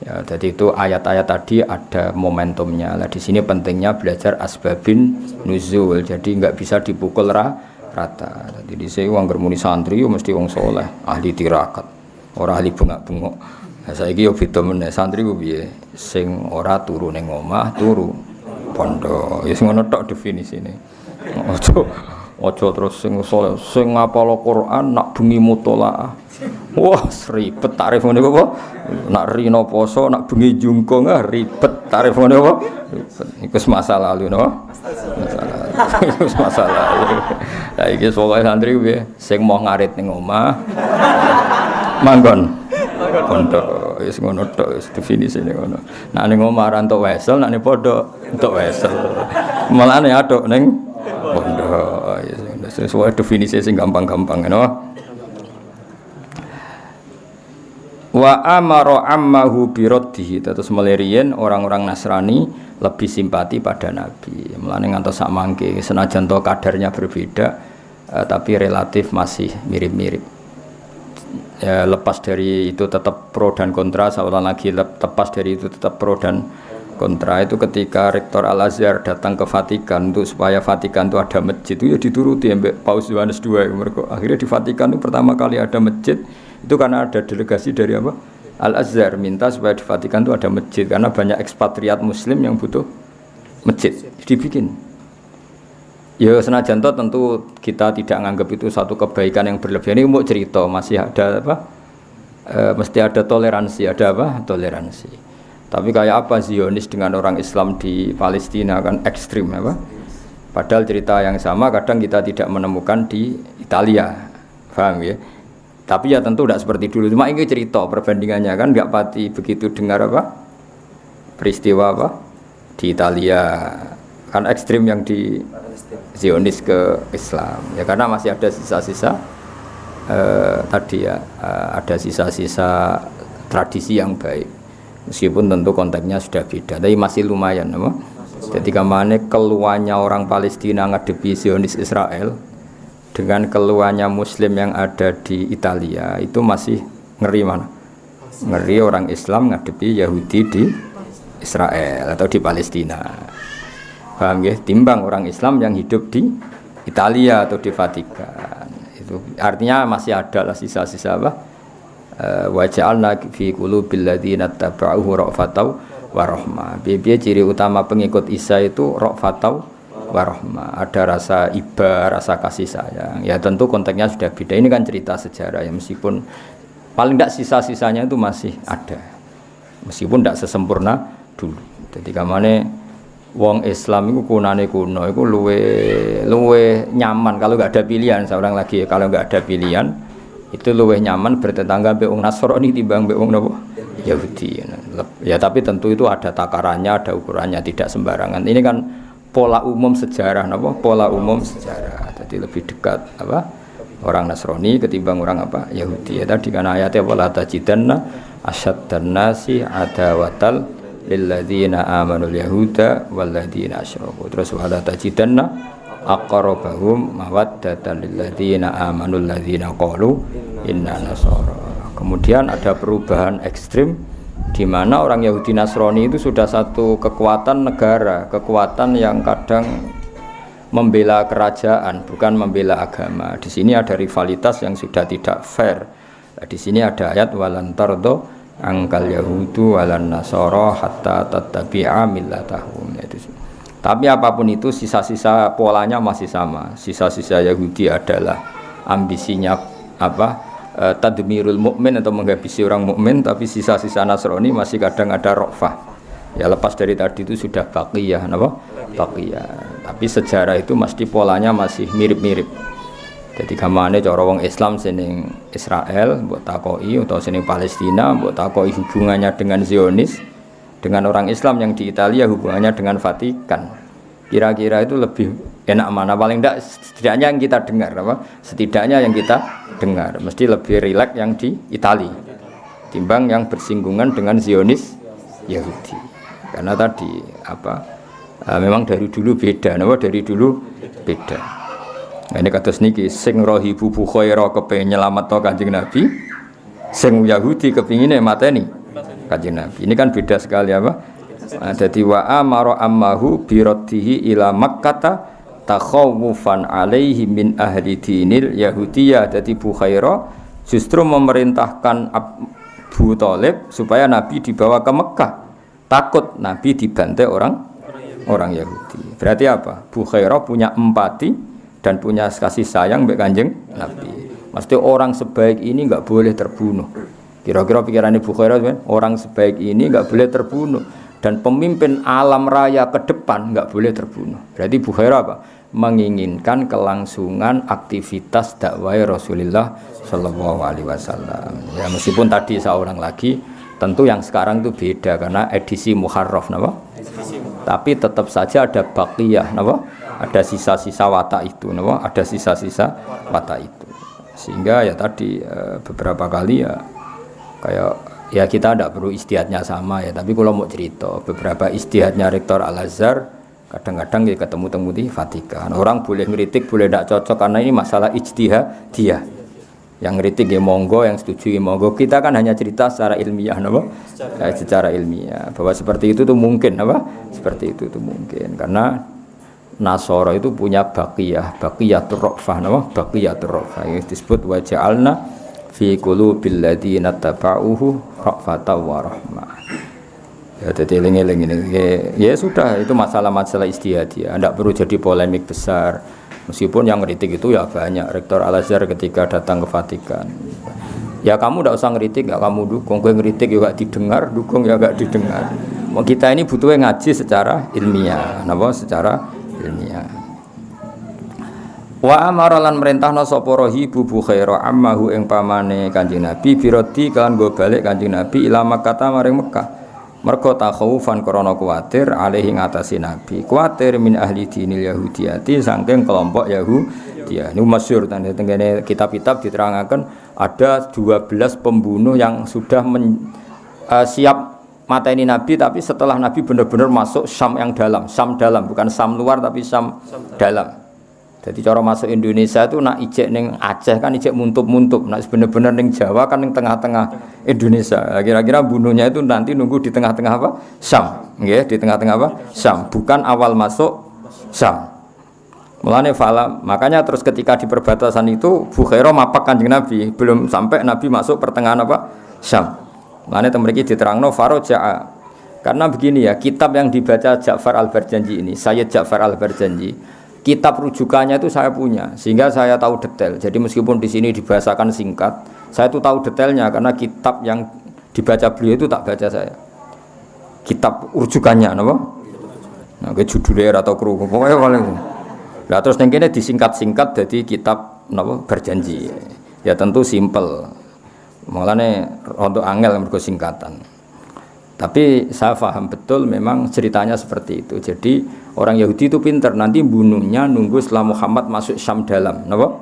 Ya, jadi itu ayat-ayat tadi ada momentumnya. Nah, di sini pentingnya belajar asbabin nuzul. Jadi enggak bisa dipukul rata. Jadi di sini wong germuni santri mesti wong soleh, ahli tirakat, ora ahli bengak-bengok. Saiki yo beda meneh santri ku piye sing ora turu ning omah turu pondok ya sing ngono tok definisine aja terus sing saleh sing ngapal Quran nak bengi mutolaah wah ribet tarif ngene apa nak rino poso nak bengi jungkung ribet tarif ngene apa iku masalah lalu no masalah saiki pokoke santri ku piye sing mau ngarit ning omah manggon pondok wis ngono tok wis definisine ngono. Nek ning omah ra entuk wesel, nek ning pondok entuk wesel. Malane aduk ning pondok. Sesuai definisi sing gampang-gampang ngono. Wa amara ammahu bi raddihi. Terus melirian orang-orang Nasrani lebih simpati pada Nabi. Mulane ngantos sak mangke senajan to kadarnya berbeda tapi relatif masih mirip-mirip. Ya, lepas dari itu tetap pro dan kontra, seolah lagi lepas dari itu tetap pro dan kontra. Itu ketika Rektor Al-Azhar datang ke Vatikan untuk supaya Vatikan itu ada masjid, itu ya dituruti sampai Paus Yohanes II. Akhirnya di Vatikan itu pertama kali ada masjid itu karena ada delegasi dari apa? Al-Azhar minta supaya di Vatikan itu ada masjid karena banyak ekspatriat muslim yang butuh masjid, dibikin. Ya senajan toh tentu kita tidak menganggap itu satu kebaikan yang berlebihan. Ini mau cerita masih ada apa? Mesti ada toleransi, ada apa? Toleransi. Tapi kayak apa Zionis dengan orang Islam di Palestina kan ekstrim apa? Padahal cerita yang sama kadang kita tidak menemukan di Italia, paham ya? Tapi ya tentu tidak seperti dulu. Cuma ini cerita perbandingannya kan nggak pati begitu dengar apa? Peristiwa apa? Di Italia kan ekstrim yang di Zionis ke Islam ya karena masih ada sisa-sisa tadi ya ada sisa-sisa tradisi yang baik meskipun tentu konteksnya sudah beda tapi masih lumayan apa? Jadi kemana keluarnya orang Palestina ngadepi Zionis Israel dengan keluarnya Muslim yang ada di Italia itu masih ngeri mana? Ngeri orang Islam ngadepi Yahudi di Israel atau di Palestina. Paham ya? Timbang orang Islam yang hidup di Italia atau di Vatikan. Itu artinya masih ada lah sisa-sisa apa? Wa ja'alna fi qulubil ladzina tabauhu ra'fatau wa rahmah. Biaya ciri utama pengikut Isa itu ra'fatau wa rahmah. Ada rasa iba, rasa kasih sayang. Ya tentu konteksnya sudah beda. Ini kan cerita sejarah ya meskipun paling tidak sisa-sisanya itu masih ada. Meskipun tidak sesempurna dulu. Jadi kamane wong Islam itu kunane kuno itu luwe nyaman kalau nggak ada pilihan seorang lagi kalau nggak ada pilihan itu luwe nyaman bertetangga be wong Nasrani timbang be wong napa Yahudi ya tapi tentu itu ada takarannya ada ukurannya tidak sembarangan ini kan pola umum sejarah napa pola umum sejarah jadi lebih dekat apa orang Nasrani ketimbang orang apa Yahudi. Ya tadi kan ayatnya wala tajidanna asyaddan nasi adawatal lilladzina amanul yahuda walladzina asyraku. Terus wala tajidanna aqrabahum mawaddatan lilladzina amanul ladzina qalu inna nasara. Kemudian ada perubahan ekstrim di mana orang Yahudi Nasrani itu sudah satu kekuatan negara, kekuatan yang kadang membela kerajaan, bukan membela agama. Di sini ada rivalitas yang sudah tidak fair. Di sini ada ayat walan tardo angkal yahudu walan nasara hatta tattabi'a millatahum. Tapi apapun itu sisa-sisa polanya masih sama. Sisa-sisa Yahudi adalah ambisinya apa? Tadmirul mukmin atau menghabisi orang mukmin, tapi sisa-sisa Nasrani masih kadang ada rofah. Ya lepas dari tadi itu sudah baqiyah, apa? Baqiyah. Tapi sejarah itu mesti polanya masih mirip-mirip. Jadi gamane cara wong Islam seneng Israel, mbok takoki atau seneng Palestina, mbok takoki hubungannya dengan Zionis, dengan orang Islam yang di Italia hubungannya dengan Vatikan. Kira-kira itu lebih enak mana? Paling tidak setidaknya yang kita dengar apa? Setidaknya yang kita dengar mesti lebih rileks yang di Italia timbang yang bersinggungan dengan Zionis Yahudi. Karena tadi apa? Memang dari dulu beda, napa dari dulu beda. Nah, ini kados niki sing rohibu bukhaira kepengin nyelametno Kanjeng Nabi, sing Yahudi kepingine mateni Kanjeng Nabi. Ini kan beda sekali apa? Jadi wa amara ammahu biraddihi ila Makkah takhawufan alaihi min ahli dinil Yahudiyah. Jadi Bukhaira justru memerintahkan Abu Thalib supaya Nabi dibawa ke Mekah, takut Nabi dibantai orang Yahudi. Berarti apa? Bukhaira punya empati dan punya kasih sayang mbek Kanjeng Nabi. Mesti orang sebaik ini enggak boleh terbunuh. Kira-kira pikirannya Bukhaira orang sebaik ini enggak boleh terbunuh. Dan pemimpin alam raya ke depan enggak boleh terbunuh. Berarti Bukhaira apa? Menginginkan kelangsungan aktivitas dakwah Rasulullah Shallallahu Alaihi Wasallam. Ya meskipun tadi seorang lagi, tentu yang sekarang itu beda karena edisi Muharraf, napa? Tapi tetap saja ada baqiyah, napa? Ada sisa-sisa watak itu, napa? Ada sisa-sisa watak itu. Sehingga ya tadi beberapa kali ya kayak ya kita tidak perlu istihadnya sama ya, tapi kalau mau cerita beberapa istihadnya Rektor Al-Azhar kadang-kadang ya ketemu-temu di Vatikan. Orang boleh ngeritik, boleh tidak cocok karena ini masalah ijtihad dia. Yang ngeritik ya monggo, yang setuju ya monggo. Kita kan hanya cerita secara ilmiah, apa? Secara ilmiah bahwa seperti itu tuh mungkin, apa? Seperti itu tuh mungkin karena Nasara itu punya baqiyatur rafah, apa? Baqiyatur rafah yang disebut wa ja'alna fi qulubil ladzina tabauhu rafatan wa rahmah. Ya jadi eling-eling ini ya sudah itu masalah-masalah istihadiyah, tidak perlu jadi polemik besar. Meskipun yang ngeritik itu ya banyak. Rektor Al-Azhar ketika datang ke Vatikan, ya kamu tidak usah ngeritik, nggak kamu dukung. Gue ngeritik juga didengar, dukung ya nggak didengar. Mau kita ini butuhnya ngaji secara ilmiah, napa secara ilmiah. Wa amaralan merintahna sapa rahibu Bukhaira ammahu ing pamane Kanjeng Nabi birodi kan go balik Kanjeng Nabi ila Makkah maring Mekah. Mergo takhawufan krana kuwatir alaihi ngatasi Nabi. Kuwatir min ahli dinil Yahudiyati saking kelompok Yahudiyah. Ini masyhur tengene kitab-kitab diterangaken ada 12 pembunuh yang sudah siap mateni Nabi, tapi setelah Nabi benar-benar masuk Syam yang dalam, Syam dalam, bukan Syam luar tapi Syam dalam. Jadi cara masuk Indonesia itu nak ijek ning Aceh kan ijek muntup-muntup, nak bener-bener ning Jawa kan ning tengah-tengah Indonesia. Kira-kira bunuhnya itu nanti nunggu di tengah-tengah apa? Syam, nggih, di tengah-tengah apa? Syam, bukan awal masuk Syam. Mulane fala, makanya terus ketika di perbatasan itu Bukhaira mapak Kanjeng Nabi, belum sampai Nabi masuk pertengahan apa? Syam. Mulane teng mriki diterangno faraja'a. Karena begini ya, kitab yang dibaca Ja'far Al-Barjanji ini, Sayyid Ja'far Al-Barjanji, kitab rujukannya itu saya punya, sehingga saya tahu detail. Jadi meskipun di sini dibahasakan singkat, saya itu tahu detailnya karena kitab yang dibaca beliau itu tak baca saya. Kitab rujukannya, napa? Nah, ke judulnya atau kru, pokoknya paling. Lah terus yang kene disingkat-singkat jadi kitab napa Berjanji. Ya tentu simpel. Mulane untuk angel mergo singkatan. Tapi saya paham betul memang ceritanya seperti itu. Jadi orang Yahudi itu pintar, nanti bunuhnya nunggu setelah Muhammad masuk Syam dalam, napa?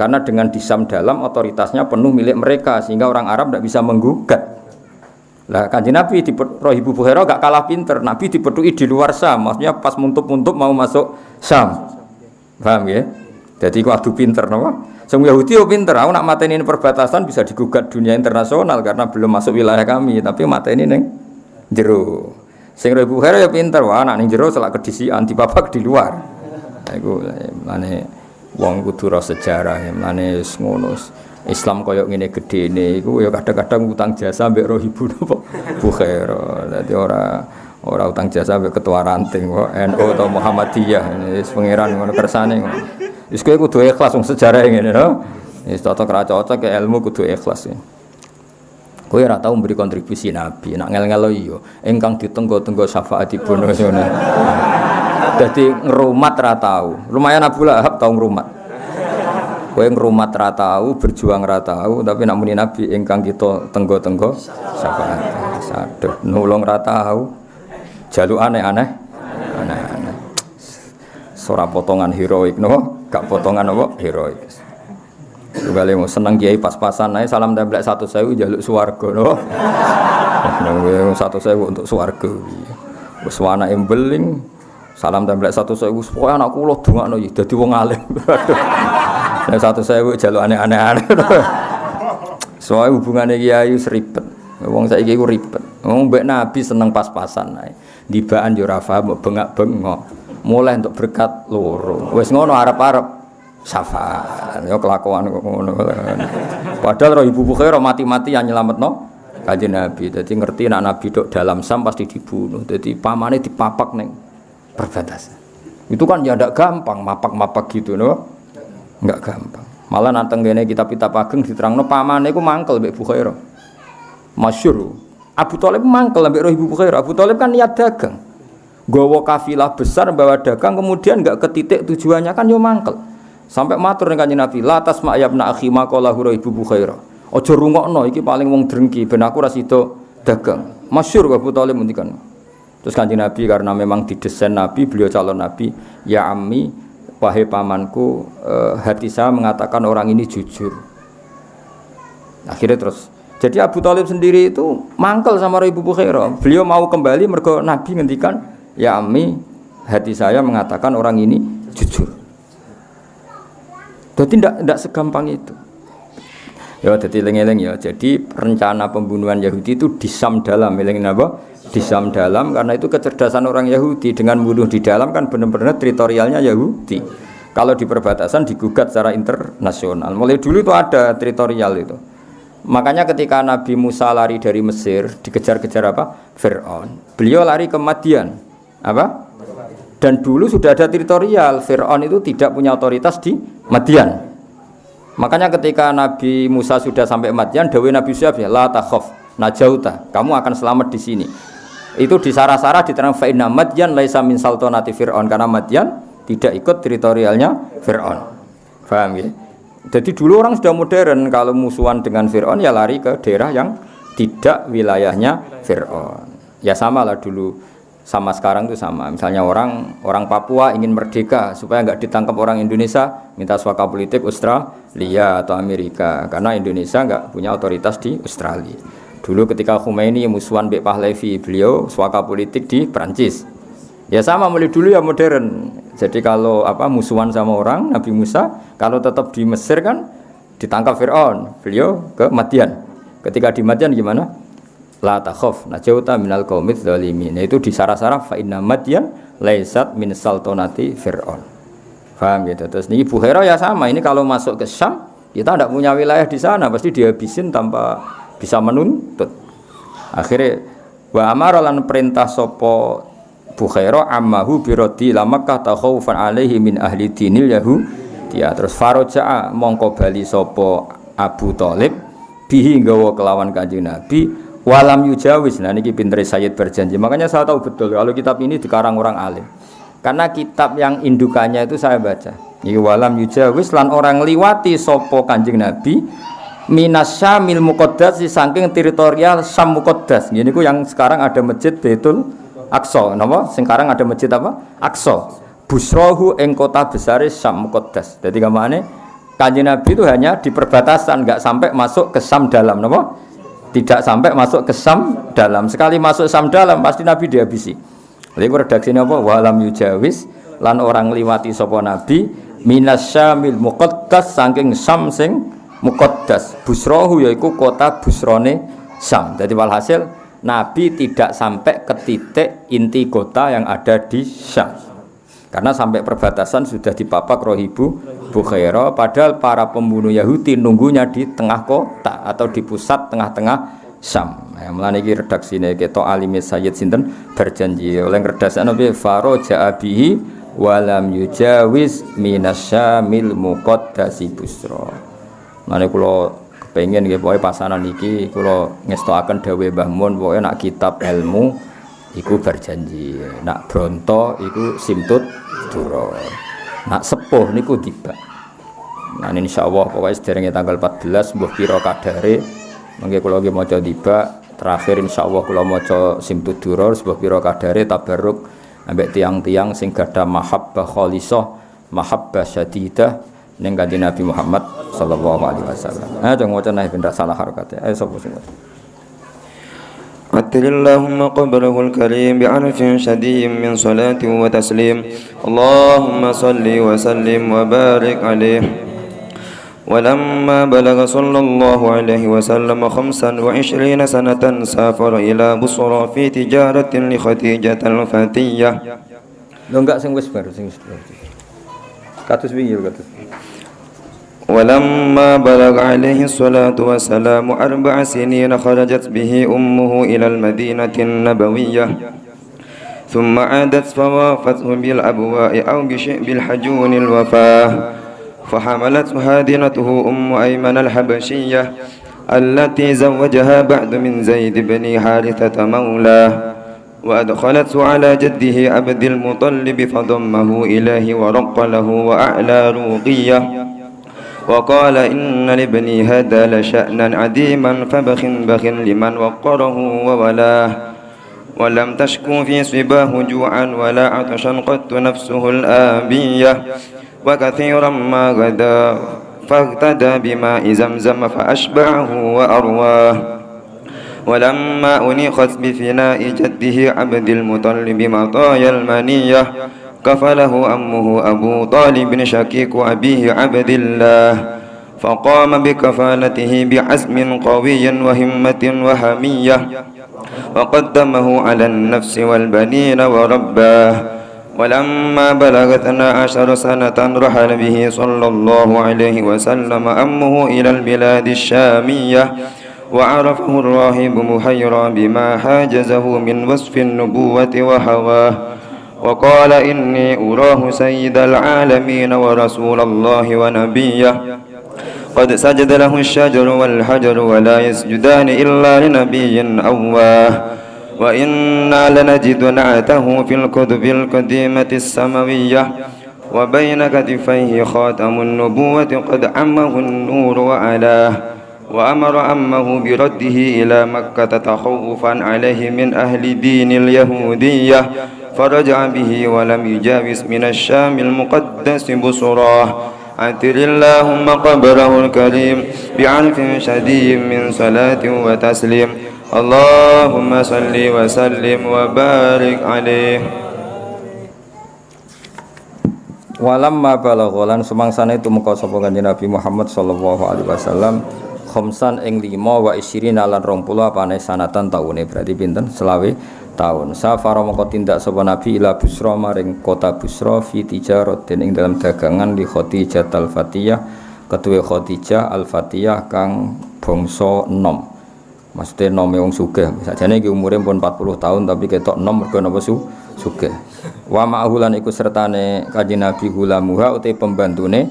karena dengan di Syam dalam otoritasnya penuh milik mereka sehingga orang Arab tidak bisa menggugat. Lah Kanjeng Nabi di Rohibu Bukhara gak kalah pinter. Nabi dipetui di luar Syam, maksudnya pas muntup-muntup mau masuk Syam. Paham ya? Jadi kudu pinter napa? Sing Yahudi yo pinter, aku nak mateni perbatasan bisa digugat dunia internasional karena belum masuk wilayah kami, tapi mateni ning jero. Sing Rohibu Bukhara ya pinter, wah nak ning jero selak kedisian dibapak di luar. Iku mane wong kudu ro sejarah, mane ngono. Islam koyo ngene gedene iku ya kadang-kadang utang jasa mbek Rohibu napa Bukhara. Dadi ora utang jasa mbek ketua ranting kok NU atau Muhammadiyah. Wis pangeran ngono kersane. Wis kowe kudu ikhlas wong sejarah ngene lho. Wis cocok ke ilmu kudu ikhlas. Kowe ora tau memberi kontribusi Nabi. Nak ngel-ngelo iya, ingkang ditenggo-tenggo syafaatipun ngono. Dadi ngrumat ra tau. Lumayan Abu Lahab tau ngrumat. Kowe ngrumat ra tau, berjuang ra tau, tapi nak muni Nabi ingkang kita tenggo-tenggo syafaat. Saduh nulung ra tau. Jaluk aneh-aneh. Ora potongan heroik no, gak potongan apa heroik. Tugale mau seneng kiai pas-pasan ae salam templek 1.000 njaluk swarga no. Nang 1.000 untuk swarga. Wis anake mbeling salam templek 1.000 supaya anak kula dongakno iki dadi wong alim. Nek 1.000 njaluk aneh-aneh. Soale hubungane kiai ribet. Wong saiki ku ribet. Wong mbek Nabi seneng pas-pasan ae. Dibaan yo ora paham bengak-bengok. Mulai untuk berkat loro. Wis ngono arep-arep syafaat. Ya kelakuan kok ngono. Padahal Ibu Bukhara mati-matian nyelametno Kanjeng Nabi. Dadi ngerti nek Nabi dok dalam Sam pasti dibunuh. Dadi pamane dipapak ning perbatasan. Itu kan ya ndak gampang mapak-mapak gitu no. Enggak gampang. Malah nanteng kene kitab-kitab ageng diterangno pamane iku mangkel mbek Bukhara. Masyhur. Abu Thalib mangkel mbek Ibu Bukhara. Abu Thalib kan niat dagang. Gawa kafilah besar bawa dagang kemudian enggak ke titik tujuannya kan yo mangkel. Sampai matur ning Kanjeng Nabi, "La tasma ya ibn akhi maqala Ibu Bukhara." Aja rungokno iki paling wong drengki ben aku ora sida dagang. Masyhur Abu Thalib ngendikan. Terus Kanjeng Nabi karena memang didesain Nabi, beliau calon Nabi, "Ya ammi, wahai pamanku, hati saya mengatakan orang ini jujur." Akhirnya terus jadi Abu Thalib sendiri itu mangkel sama Ibu Bukhara. Beliau mau kembali mergo Nabi ngendikan, "Ya ammi, hati saya mengatakan orang ini jujur." Jadi tidak segampang itu. Ya, jadi eling-eling ya. Jadi rencana pembunuhan Yahudi itu di Syam dalam, elingin apa? Di Syam dalam karena itu kecerdasan orang Yahudi dengan bunuh di dalam kan benar-benar teritorialnya Yahudi. Kalau di perbatasan digugat secara internasional. Mulai dulu itu ada teritorial itu. Makanya ketika Nabi Musa lari dari Mesir dikejar-kejar apa? Fir'aun. Beliau lari ke Madian. Apa? Dan dulu sudah ada teritorial. Fir'aun itu tidak punya otoritas di Madian. Makanya ketika Nabi Musa sudah sampai Madian, dawuh Nabi Syuaib ya, la takhaf najauta, kamu akan selamat di sini. Itu di Sarah-Sarah diterang fa inna Madian laisa min saltanati Fir'aun, karena Madian tidak ikut teritorialnya Fir'aun. Paham ya? Jadi dulu orang sudah modern, kalau musuhan dengan Fir'aun ya lari ke daerah yang tidak wilayahnya Fir'aun. Ya sama lah dulu. Sama sekarang itu sama. Misalnya orang Papua ingin merdeka supaya nggak ditangkap orang Indonesia, minta suaka politik Australia atau Amerika karena Indonesia nggak punya otoritas di Australia. Dulu ketika Khomeini musuhan Mbek Pahlavi, beliau suaka politik di Perancis. Ya sama mulai dulu ya modern. Jadi kalau musuhan sama orang Nabi Musa, kalau tetap di Mesir kan ditangkap Fir'aun, beliau ke Madian. Ketika di Madian gimana? La takhaf najauta minal qaumidz zalimin. Itu di Sarah-Sarah fa inna Madian laisat min saltanati Fir'aun. Paham gitu. Terus ini Bukhara ya sama. Ini kalau masuk ke Syam, kita tidak punya wilayah di sana, pasti dihabisin tanpa bisa menuntut. Akhirnya wa amara lan perintah sapa Bukhara ammahu biradi la Makkah takhawfan alaihi min ahli dinil yahud. Ya terus faraja mongko bali sapa Abu Thalib bihi nggawa kelawan Kanjeng Nabi. Walam yujawis, nah ini pinter Sayyid berjanji. Makanya saya tahu betul kalau kitab ini dikarang orang alim. Karena kitab yang indukannya itu saya baca. Ini walam yujawis lan orang liwati sopo Kanjeng Nabi minasyamil muqaddas saking teritorial Syam muqaddas. Ini ku yang sekarang ada masjid Baitul Aqsa. Napa? Sekarang ada masjid apa? Aqsa. Busrohu ing kota besar Syam muqaddas. Jadi gamane Kanjeng Nabi itu hanya di perbatasan, enggak sampai masuk ke Sam dalam, napa? Tidak sampai masuk ke Sam dalam. Sekali masuk Sam dalam pasti Nabi dihabisi. Lha iku redaksine apa? Walam yujawiz lan orang liwati sapa Nabi minasyamil muqaddas saking Sam sing muqaddas. Busrahu yaiku kota busrone Sam. Jadi walhasil Nabi tidak sampai ke titik inti kota yang ada di Syam. Karena sampai perbatasan sudah dipapak rohibu Bukhaira, padahal para pembunuh Yahudi nunggunya di tengah kota atau di pusat tengah-tengah Syam. Mulane iki redaksine ketok alime Sayyid sinten berjanji oleh redaksane bi faraja abihi walam yujawiz minasyamil muqaddasi busra. Mulane kula kepengin nggih pokoke pasanan iki kula ngestokaken dawuh Mbah Mun pokoke nak kitab ilmu iku berjanji, nak bronto iku simtut dura, nak sepuh niku tiba. Nah insyaallah pokoknya sederenge tanggal 14 mbuh pira kadare mengke kula nggih maca tiba terakhir insyaallah kula maca simtut dura mbuh pira kadare tabarruk ambek tiang-tiang sing gadah mahabbah khalisah, mahabbah syadidah ning Kanjeng Nabi Muhammad sallallahu alaihi wasallam. Jangan maca naik ben salah harokat. Ayo sapa sing عتل اللهم قبره الكريم بعنف شديد من صلاة وتسليم اللهم صل وسلم وبارك عليه ولما بلغ صلى الله عليه وسلم 25 سنة سافر إلى بصرى في تجارة لخديجة الفتية enggak sing wis bar sing kados wingi kados ولما بلغ عليه الصلاة والسلام 4 سنين خرجت به أمه إلى المدينة النبوية ثم عادت فوافته بالأبواء أو بالحجون الوفاة فحملته هادنته أيمن الحبشية التي زوجها بعد من زيد بن حارثة مولاه وأدخلته على جده عبد المطلب فضمه إليه ورق له وأعلى روقية وقال إن لابني هذا لشأنا عديما فبخ لمن وقره وولاه ولم تشكو في صباه جوعا ولا عطشا قدت نفسه الآبية وكثيرا ما غدا فاغتدى بماء زمزم فأشبعه وأرواه ولما أنيخت بفناء جده عبد المطلب مطايا المنية كفله أمه أبو طالب شكيك أبيه عبد الله فقام بكفالته بعزم قوي وهمة وحمية وقدمه على النفس والبنين ورباه ولما بلغ 12 سنة رحل به صلى الله عليه وسلم أمه إلى البلاد الشامية وعرفه الراهب محيرا بما حاجزه من وصف النبوة وهواه وقال إني أراه سيد العالمين ورسول الله ونبيه قد سجد له الشجر والحجر ولا يسجدان إلا لنبي أواه وإنا لنجد نعته في الكتب القديمة السماوية وبين كتفيه خاتم النبوة قد عمه النور وعلاه وأمر أمه برده إلى مكة تخوفا عليه من أهل دين اليهودية فرجع به ولم يجاوز من الشام المقدس بصراه عتر اللهم قبره الكريم بعنف شديد من صلاة وتسليم اللهم صل وسلم وبارك عليه. Walamma balagha lan sumangsane tumeka sapa Kanjeng Nabi Muhammad sallallahu alaihi wasallam khamsan ing 5 wa isyrina lan 20 apane sanatan taune berarti pinten selawe tahun. Safara mongko tindak sapa Nabi ila Busra maring kota Busra fi tijaratin ing dalam dagangan li Khadijah al-Fatiyah ketuwe Khadijah al-Fatiyah kang bangsa enom. Maksudnya nome wong sugih. Sakjane iki umure pun 40 tahun tapi ketok enom mergo napa sugih. Wa ma'hulan iku sertane Kanjeng Nabi gulamuha uti pembantune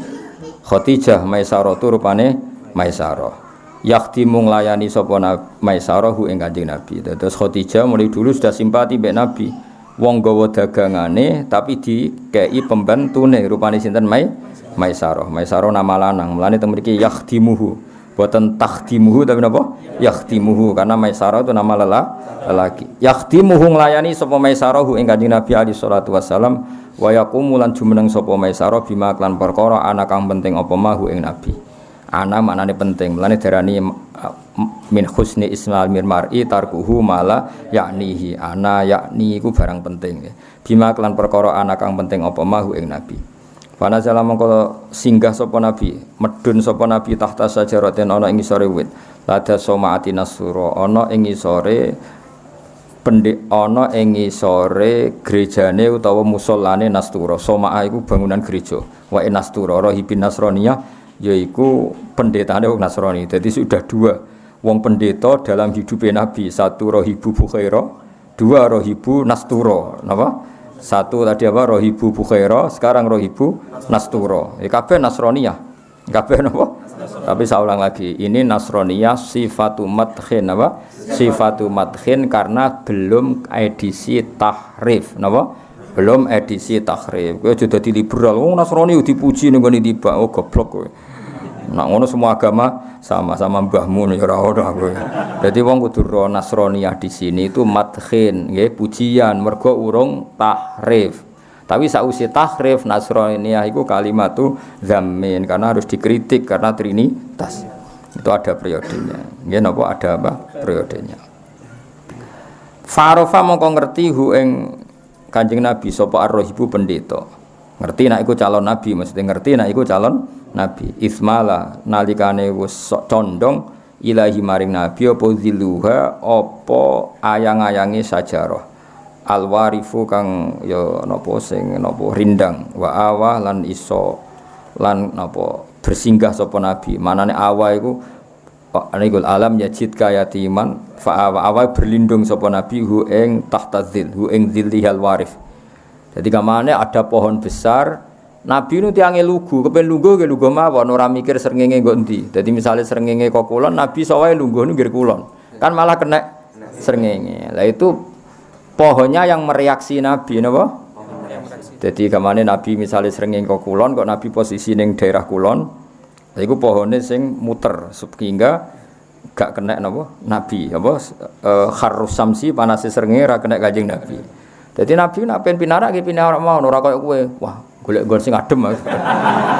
Khadijah Maisarah rupane Maisarah. Yakhtimu nglayani sapa Maisarah ing Kanjeng Nabi. Terus Khadijah mulai dulu sudah simpati mbek Nabi. Wong gawa dagangane tapi dikei pembantune rupane sinten Maisarah. Maisarah nama lanang. Mulane teng mriki yakhtimuhu. Boten takhdimuhu tapi napa? Yakhdimuhu karena Maisarah itu nama lelaki. Yakhdimuhu nglayani sapa Maisarah ing Kanjeng Nabi alaihi salatu wasalam wa yaqumu lan jumeneng sapa Maisarah bima klan perkara ana kang penting apa mahu ing Nabi. Ana maknane penting. Mulane darani min husni ismal mirmari tarkuhu mala yaknihi. Ana yakni iku barang penting. Bima klan perkara ana kang penting apa mahu ing Nabi. Pana jala mongko singgah sapa nabi, medun sapa nabi tahta sajaratin ana ing isore wit. Lada somaati nasura ana ing isore ana ing isore gerejane utawa musallane Nastura. Somaa iku bangunan gereja. Wa Nastura rahibin Nasraniyah yaiku pendetane wong Nasrani. Jadi sudah dua wong pendeta dalam hidupnya Nabi. Satu Rohibu Bukhaira, dua Rohibu Nastura. Napa? Satu tadi apa Rohibu Bukhaira, sekarang Rohibu Nastura. Kabeh Nasraniyah. Kabeh napa? Tapi saya ulang lagi, ini Nasraniyah sifatu madkhin apa? Sifatu madkhin karena belum edisi tahrif, napa? Belum edisi tahrif. Kowe aja dadi liberal. Wong Nasrani dipuji ning ngene tiba. Oh goblok kowe. Nah ngono semua agama sama-sama mbahmu ya ora ono kowe. Dadi wong kudu ro Nasraniyah di sini itu madkhin, nggih, pujian mergo urung tahrif. Tapi sausi tahrif Nasraniyah iku kalimatu zammin karena harus dikritik karena trinitas. Itu ada periodenya. Nggih napa ada apa? Periodenya. Farofa mongko ngerti hu ing Kanjeng Nabi sapa ar-rahibu pendeta. Ngerti nek iku calon nabi, mesti ngerti nek iku calon nabi. Ismala nalikane wis condong ilahi maring nabi apa ziluha apa ayang-ayange sajarah. Alwarifu kang ya napa sing napa rindang wa awah lan iso lan napa bersinggah sapa nabi. Manane awah iku anikul alam yajid kayatiman fa awah berlindung sapa nabi hu ing tahta zil hu ing zillihal warif. Jadi kamane ada pohon besar, nabi nu tiange lugu, kepen lungguh ke lungguh mawon ora mikir srengenge nggo endi. Dadi misale srengenge kok kulon, nabi sawae lungguh nu nggir kulon. Kan malah kena srengenge. Lah itu pohonnya yang mereaksi nabi napa? Jadi kamane nabi misale srengenge kok kulon, kok nabi posisi ning daerah kulon. Lah iku pohone sing muter sehingga gak kena napa? Nabi apa kharrus samsi panase srengenge ora kena Kanjeng Nabi. Jadi Nabi nak pengen pinara, kita pinara mau, ora koyo kowe. Wah, golek nggon sing adem.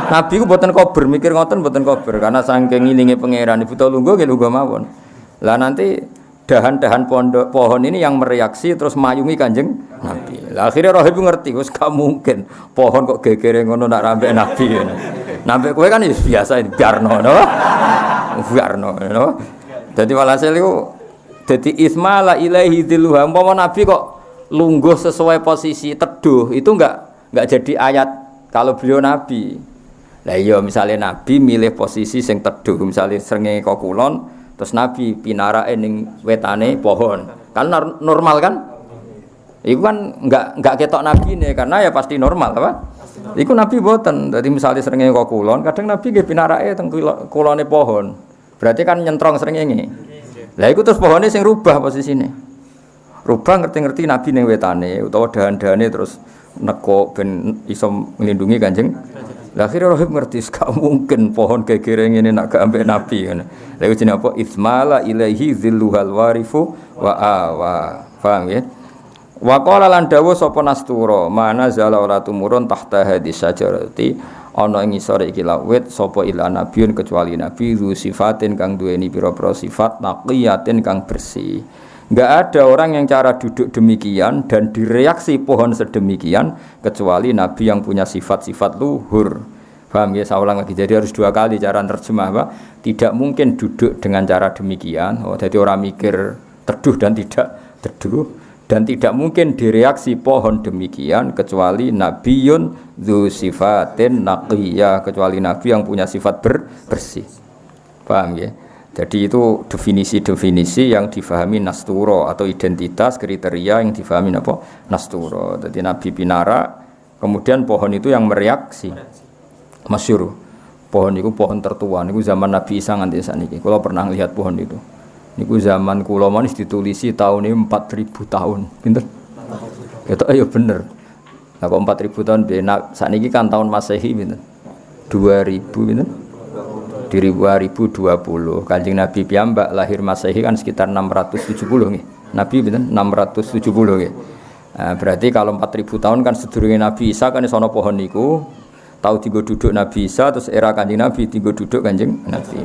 Nabi ku boten kober, mikir ngoten boten kober karena saking ngilinge pangeran ibu to lungguh nggih lungguh mawon. Lah nanti dahan-dahan pohon ini yang mereaksi terus mayungi Kanjeng Nabi. Lah akhirnya Rahib ngerti wis gak mungkin pohon kok gegere ngono nak rambek Nabi. Nabi kowe kan biasa biarno, no? Biarno, no? Dadi walhasil iku dadi ismala ilaihi dzilluha. Umpama Nabi kok lungguh sesuai posisi teduh itu enggak jadi ayat kalau beliau nabi. Lah iya misalnya nabi milih posisi sing teduh, misalnya srengenge kok kulon terus nabi pinarake ning wetane pohon. Kan normal kan? Iku kan enggak ketok nabine karena ya pasti normal apa? Iku nabi boten. Dadi misalnya srengenge kok kulon, kadang nabi nggih pinarake teng kulone pohon. Berarti kan nyentrong srengenge. Lah iku terus pohone sing rubah posisine. Rubah ngerti-ngerti nabi ning wetane utawa dahan-dahane terus neko ben iso nglindungi Kanjeng. Lah akhire Rahib ngerti gak mungkin pohon gegere ngene nak gak ambek nabi ngono. Lha iku jenenge apa? Ismala ilaihi zilluhal warifu wa awa. Paham ya? Wa qala lan dawuh sapa Nastura, mana zala ora tumurun tahta hadis sajarati ana ing isore iki lawit sapa ila nabiun kecuali nabi zu sifatin kang duweni pira-pira sifat naqiyatin kang bersih. Enggak ada orang yang cara duduk demikian dan direaksi pohon sedemikian kecuali nabi yang punya sifat-sifat luhur. Paham ya? Saya ulang lagi. Jadi harus dua kali cara terjemah, Pak. Tidak mungkin duduk dengan cara demikian. Oh, jadi orang mikir teduh dan tidak teduh dan tidak mungkin direaksi pohon demikian kecuali nabiyun dzu sifatin naqiyah, kecuali nabi yang punya sifat bersih. Paham ya? Jadi itu definisi-definisi yang difahami Nastura atau identitas kriteria yang difahami apa? Nastura. Jadi Nabi pinara, kemudian pohon itu yang mereaksi. Masyhur. Pohon itu pohon tertua. Niku zaman Nabi Isa nganti saniki. Kalau pernah lihat pohon itu. Niku zaman kula manis ditulisi tahun ini 4000 tahun. Pinten? Ketok ya bener. Nah kok 4000 tahun benak saniki kan tahun Masehi pinten? 2000 pinten? 2020. Kanjeng Nabi piyambak lahir Masehi kan sekitar 670 nggih. Nabi pinten? 670 nggih. Nah, berarti kalau 4000 tahun kan sedurunge Nabi Isa kan sono pohon niku. Tahu digo duduk Nabi Isa terus era Kanjeng Nabi digo duduk Kanjeng Nabi.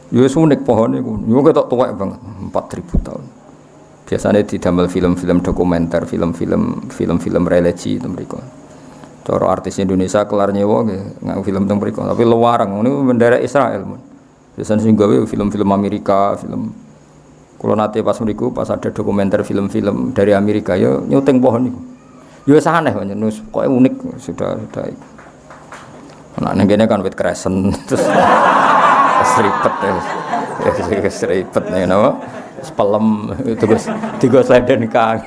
Yo unik pohon niku. Yo ketok tuwek banget 4000 tahun. Biasanya didamel film-film dokumenter, film-film religi itu mriku. Cara artis Indonesia kelar nyewa nggak film tentang mereka, tapi luarang ini bendera Israel. Biasanya sih gawe film-film Amerika, film. Kalau nanti pas mereka pas ada dokumenter film-film dari Amerika, ya nyuting pohon itu. Ya aneh, nus, kok unik sudah. Nah, negene kan wit kresen, terus seripet ya, seripet nih, nama, sepelem, terus tiga sliden kang.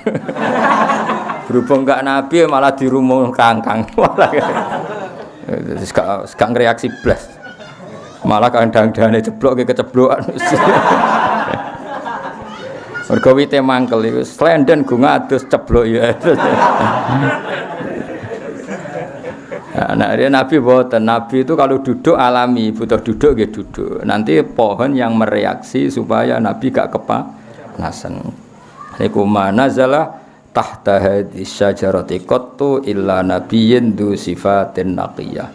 Berhubung gak Nabi malah dirumung kangkang malah gak reaksi blas malah kandang-dangane jeblok keceblokan mergo wite mangkel iku slenden go ngadus ceblok ya nah, Nabi boten Nabi itu kalau duduk alami butuh duduk nggih duduk nanti pohon yang mereaksi supaya Nabi gak kepanasan niku manazala tahta hadis syajarati qattu illa nabiyyin du sifatin naqiyah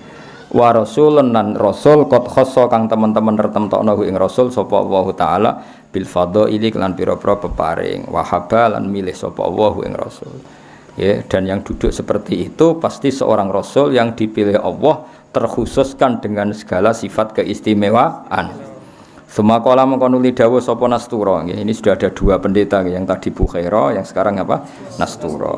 wa rasulun nan rasul qad khassa kang teman-teman tertemtokno ing rasul sapa Allah taala bil fadhaili lan pira-pira peparing wa habalan milih sapa Allah ing rasul ya dan yang duduk seperti itu pasti seorang rasul yang dipilih Allah terkhususkan dengan segala sifat keistimewaan. Semakola mengkonuli dawuh sapa Nastura. Ini sudah ada dua pendeta yang tadi Bukhaira, yang sekarang apa? Nastura.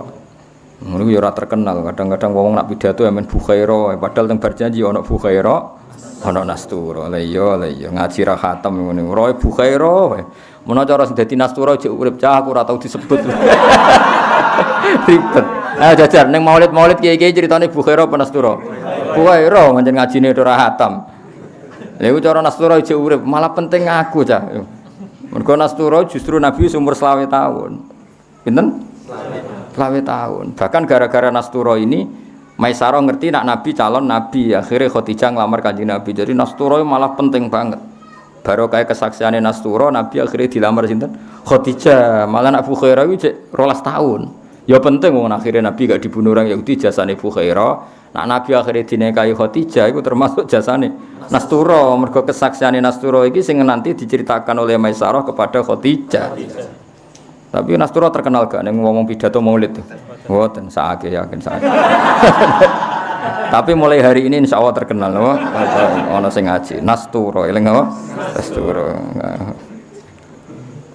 Ngono ya ora terkenal. Kadang-kadang wong nak pidato men Bukhaira, padahal teng bar janji ana Bukhaira, ana Nastura. Lah iya ngaji ra khatam ngene. Roe Bukhaira. Menawa cara sing dadi Nastura jek urip cah aku ora tau disebut. Ribet. Ah jajar ning maulid-maulid kiai-kiai critane Bukhaira apa Nastura? Bukhaira pancen ngajine ora khatam. Lha iku cara Nastura jek urip, malah penting aku cah. Mergo Nastura justru Nabi umur 20 tahun. Pinten? 20 tahun. Bahkan gara-gara Nastura ini Maisarah ngerti nak Nabi calon Nabi, akhirnya Khadijah ngelamar Kanjeng Nabi. Jadi Nastura malah penting banget. Baru kayak kesaksiannya Nastura, Nabi akhirnya dilamar sinten? Khadijah. Malah nak Bukhaira iki jek 12 tahun. Ya penting wong akhirnya Nabi gak dibunuh orang Yahudi jasane Bukhaira. Nak Nabi akhirnya dinikahi Khadijah itu termasuk jasane Nastura. Mergo kesaksiane Nastura iki sing nanti diceritakan oleh Maisarah kepada Khadijah. Tapi Nastura terkenal gak ning ngomong pidato Maulid. Mboten saake yakin saake. Tapi mulai hari ini insya Allah terkenal loh. Ono sing ngaji Nastura eling apa? Nastura.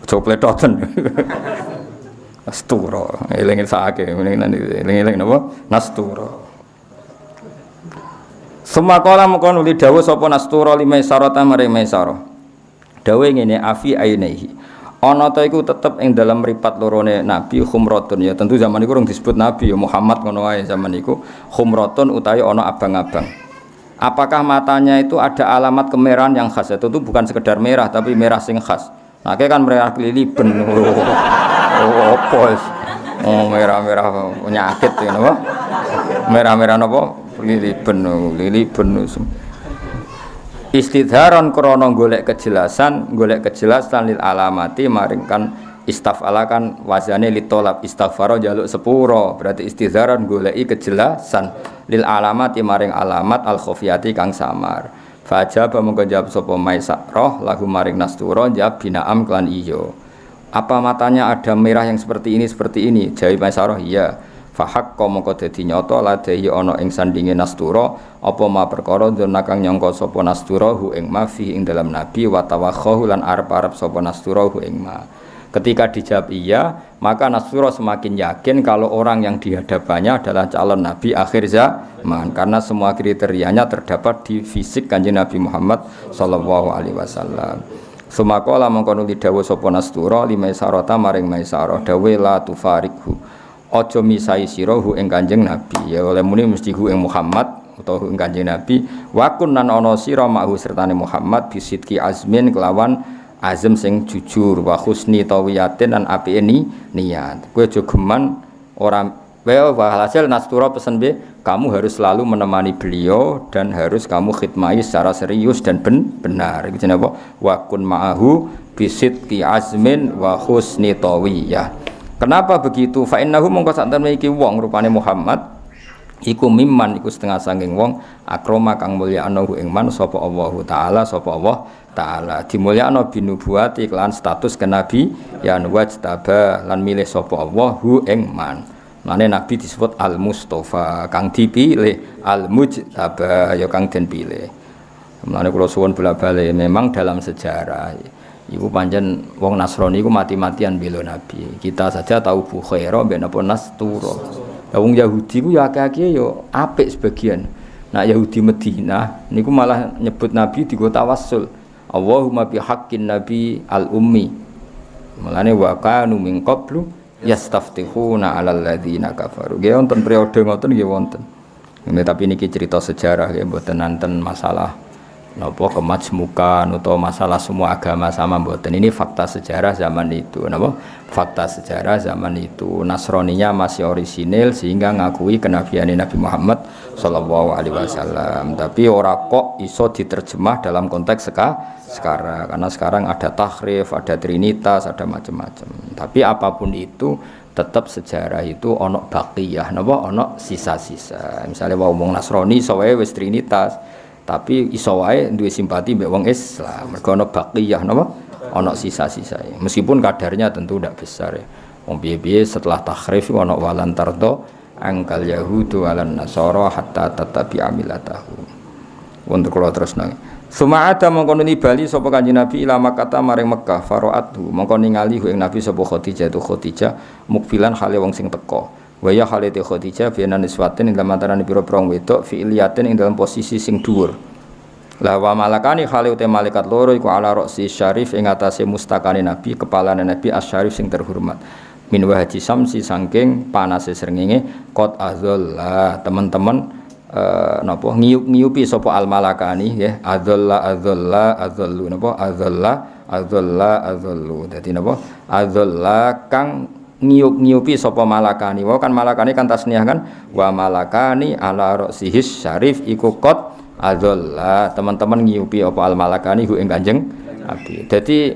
Copletoten. Nastura eling saake eling napa? Nastura. Semakala mengkon uli dawuh sapa Nastura limaisarah tamare maisarah. Dawuh ngene afi ainehi. Ana ta iku tetep ing dalam mripat lorone Nabi khumratun ya tentu zaman iku urung disebut Nabi ya Muhammad ngono wae zaman iku khumratun utawi ana abang-abang. Apakah matanya itu ada alamat kemerahan yang khas? Itu bukan sekedar merah tapi merah sing khas. Nah, kan merah keliliben. Oh, apa? Oh, merah-merah penyakit ya napa? Merah-merah napa? Liliben. Istidharon krana golek kejelasan lil alamati maringkan istafalakan wazane litolab istighfar jaluk sepuro berarti istidharon goleki kejelasan lil alamati maring alamat al khofiyati kang samar fajaba mongko jawab sapa Maisarah lagu maring Nastura jawab binaam klan iyo apa matanya ada merah yang seperti ini jawab Maisarah iya fahak mongko dadi nyata ladehi ana ing sandinge Nastura apa ma perkara dene kang nyangka sapa Nastura hu ing ma fi ing dalam nabi wa tawakhahu lan arep-arep sapa Nastura hu ing ma ketika dijawab iya maka Nastura semakin yakin kalau orang yang dihadapannya adalah calon nabi akhir zaman karena semua kriterianya terdapat di fisik Kanjeng Nabi Muhammad sallallahu alaihi wasallam. Sumakola mongko nuli dawuh sapa Nastura limaisarah maring Maisarah dawuh la tufarikhu ojo misai sirohu ing Kanjeng Nabi ya oleh muni mesti hu ing Muhammad utawa ing Kanjeng Nabi wa kunnan ana sira ma'hu sertane Muhammad bisidki azmin kelawan azam sing jujur wa husni tawiyatin lan apike niat kowe aja geman ora Hasil Nastura pesen be, kamu harus selalu menemani beliau dan harus kamu khidmati secara serius dan benar. Itu jenenge apa? Wa kun ma'ahu bisidqi azmin wa husni tawiyah. Kenapa begitu? Fa innahu mongko sak temene iki wong rupane Muhammad iku mimman iku setengah sanging wong akroma kang mulyakno ing man sapa Allah taala dimulyakno binubuwati lan status kenabi yan wajtaba lan milih sapa Allah ing man. Mane nabi disebut al mustofa kang dipilih, al mujtaba ya kang den pilih. Mane kula suwun bola-bali memang dalam sejarah iku pancen wong Nasrani iku mati-matian bela nabi. Kita saja tahu Bukhaira mbek napa Nastura. Wong Yahudi ku ya akeh-akeh ya apik sebagian. Nah Yahudi Madinah niku malah nyebut Nabi digo tawassul. Allahumma bi haqqin nabi al-ummi. Mulane wa kanu min qablu yastaftihuna 'alal ladzina kafaru. Nggih wonten periode ngoten nggih wonten. Tapi niki cerita sejarah nggih mboten nanten masalah napa kemajmukan atau masalah semua agama sama mboten. Ini fakta sejarah zaman itu napa? Fakta sejarah zaman itu Nasraninya masih orisinil sehingga ngakui kenabian Nabi Muhammad sallallahu alaihi wasallam. Tapi ora kok iso diterjemah dalam konteks sekarang karena sekarang ada tahrif, ada trinitas, ada macam-macam. Tapi apapun itu tetap sejarah itu ono baqiyah napa ono sisa-sisa. Misalnya wong Nasrani iso wae wis trinitas tapi iso wae duwe simpati mbek wong Islam. Mergo ana baqiyah napa? Ana sisa-sisae. Meskipun kadarnya tentu tidak besar ya. Wong piye-piye setelah tahrif ana walan tardo angkal yahudu walan nasara hatta tatabi'a millatahu. Untuk kula terusna. Suma ada mongko nibali sapa Kanjeng Nabi ila Makkah maring Mekah faraatu mongko ningali ing Nabi sapa Khadijah mukbilan hale wong sing teka. Wa ya halite Khadijah fi niswatin ing dalam antarané pira-pira wedok fi iliyatin ing dalam posisi sing dhuwur. La wa malakani hale te malaikat loro iku ala roksi syarif ing atase mustakane Nabi, kepalane Nabi asyarif sing terhormat. Min wahaji samsi saking panase srengenge qad azalla teman-teman napa ngiyup-ngiyupi sapa al malakani nggih azallu napa azallu dadi napa azalla kang ngiyup-ngiyupi sapa malakani. Wa kan malakani kan tasniah kan wa malakani ala ra'sihis syarif iku qad adzalla teman-teman ngiyupi apa al malakani hu ing Kanjeng Nabi. Dadi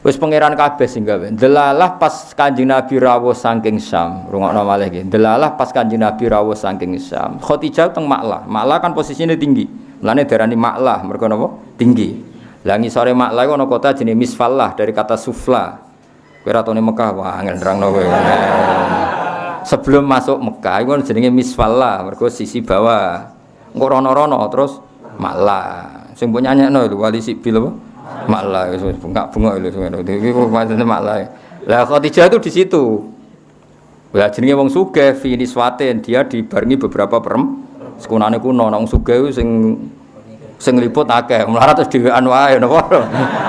wis pangeran kabeh sing gawe. Delalah pas Kanjeng Nabi rawuh saking Syam. Rungokno malih iki. Delalah pas Kanjeng Nabi rawuh saking Syam. Khadijah teng Maklah. Maklah kan posisine tinggi. Mulane diarani Maklah mergo napa? Tinggi. Lah ngisore Maklah iku ana kota jenenge Misfallah dari kata sufla. Kowe ratone Mekah wah angel nerangno kowe. Sebelum masuk Mekah iku jenenge Misfallah, mergo sisi bawah. Engko rono-rono terus Maklah. Sing mbok nyanyekno lho Wali Sibil apa? Maklah wis bengak-bengok lho ngono. Iki kok pancen Maklah. Lah Khadijah itu di situ. Lah jenenge wong sugih fi niswatin, dia dibarengi beberapa sekunane kuno nang sugih sing liput akeh, melarat terus dhewean wae napa.